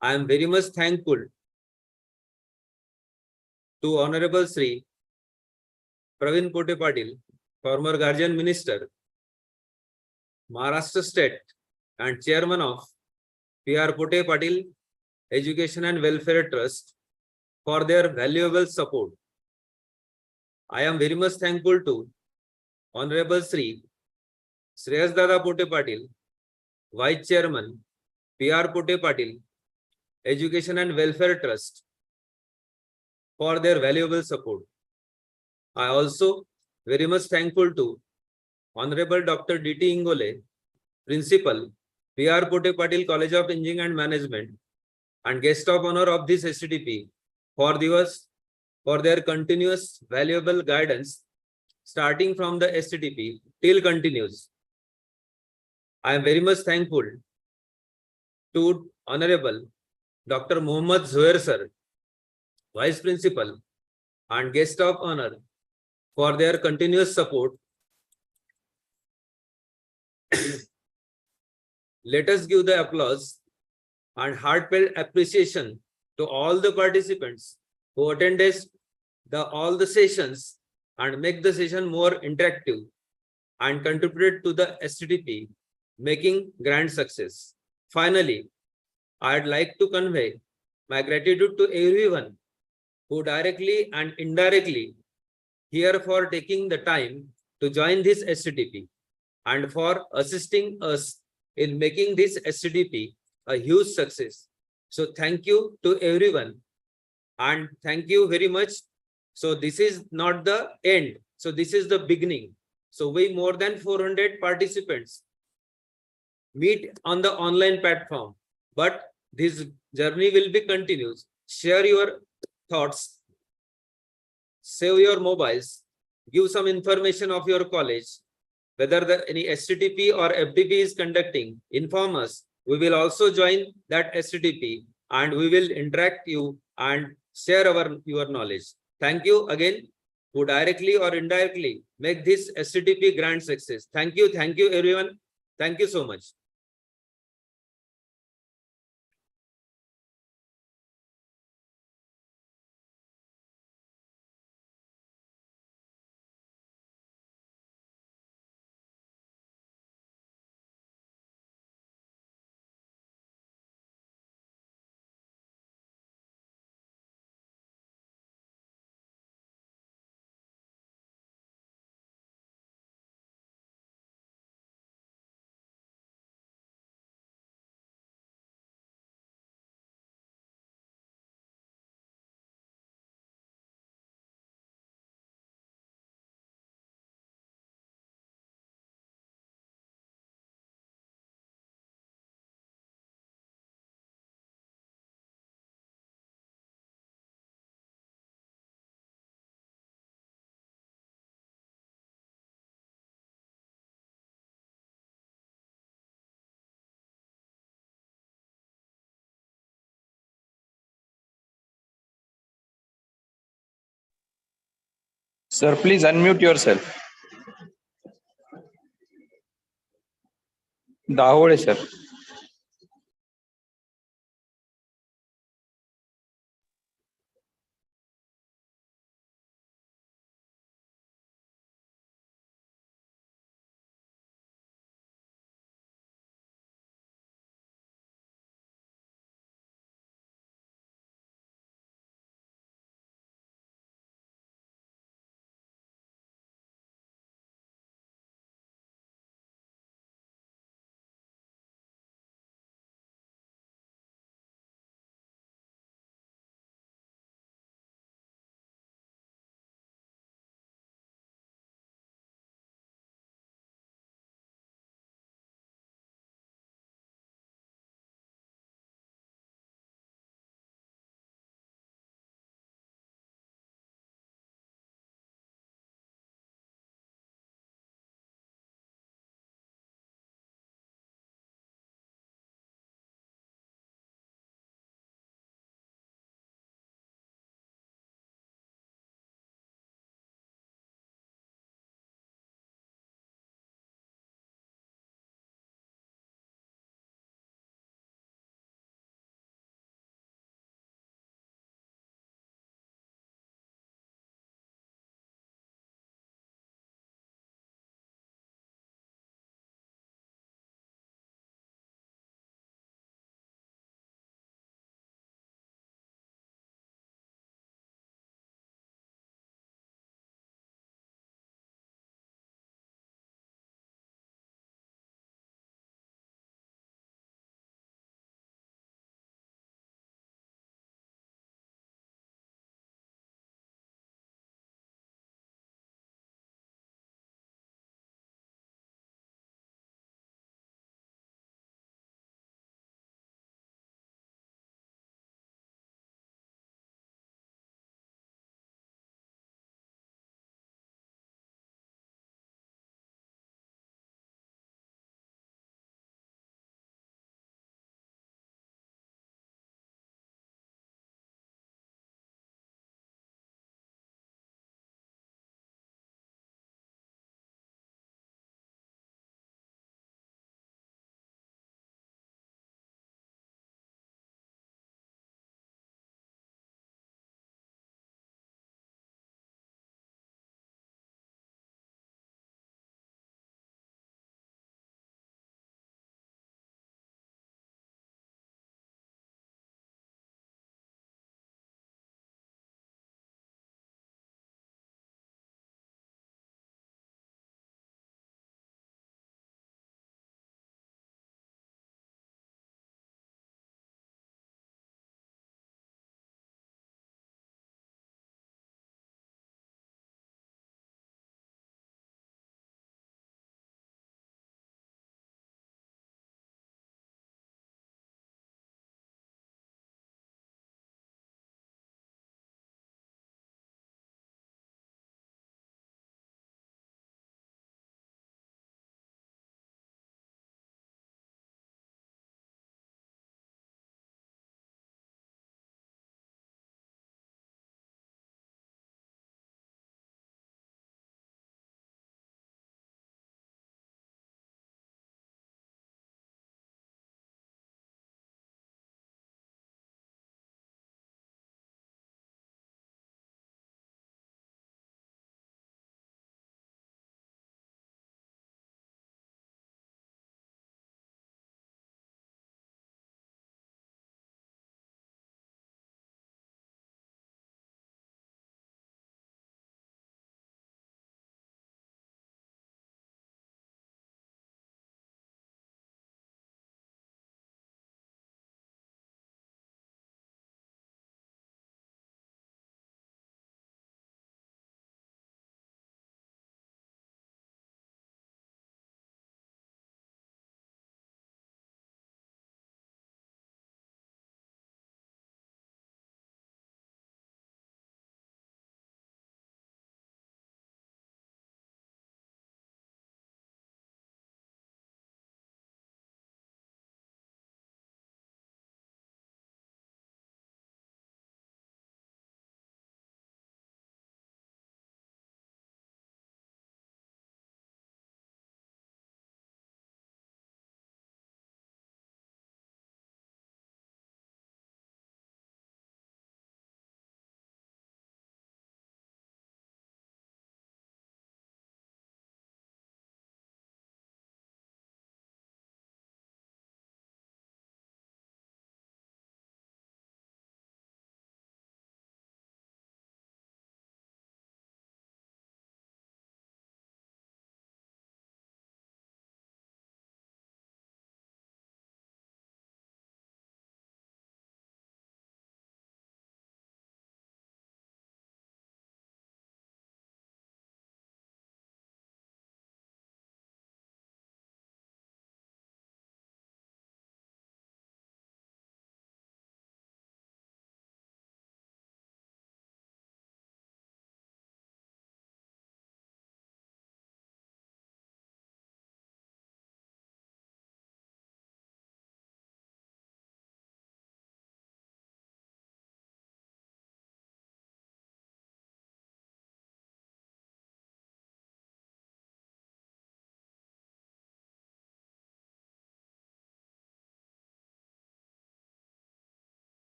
I am very much thankful to Honorable Sri Pravin Pote Patil, former Guardian Minister, Maharashtra State and Chairman of PR Pote Patil Education and Welfare Trust for their valuable support. I am very much thankful to Honorable Sri Shreyas Dada Pote Patil, Vice Chairman, PR Pote Patil Education and Welfare Trust for their valuable support. I also very much thankful to Honorable Dr. Dept Ingole, Principal, PR Pote Patil College of Engineering and Management, and guest of honor of this STTP for their continuous valuable guidance starting from the STTP till continues. I am very much thankful to Honorable Dr. Mohammad Zohair Sir, Vice Principal and guest of honor for their continuous support. Let us give the applause and heartfelt appreciation to all the participants who attended all the sessions and make the session more interactive and contributed to the STTP, making grand success. Finally, I'd like to convey my gratitude to everyone who directly and indirectly here for taking the time to join this STTP and for assisting us in making this STTP a huge success. So thank you to everyone and thank you very much. So this is not the end. So this is the beginning. So we more than 400 participants meet on the online platform, but this journey will be continuous. Share your thoughts, save your mobiles, give some information of your college, whether any STTP or FDP is conducting, inform us. We will also join that STTP and we will interact you and share your knowledge. Thank you again who directly or indirectly make this STTP grand success. Thank you everyone. Thank you so much. Sir, please unmute yourself. Dahode, sir.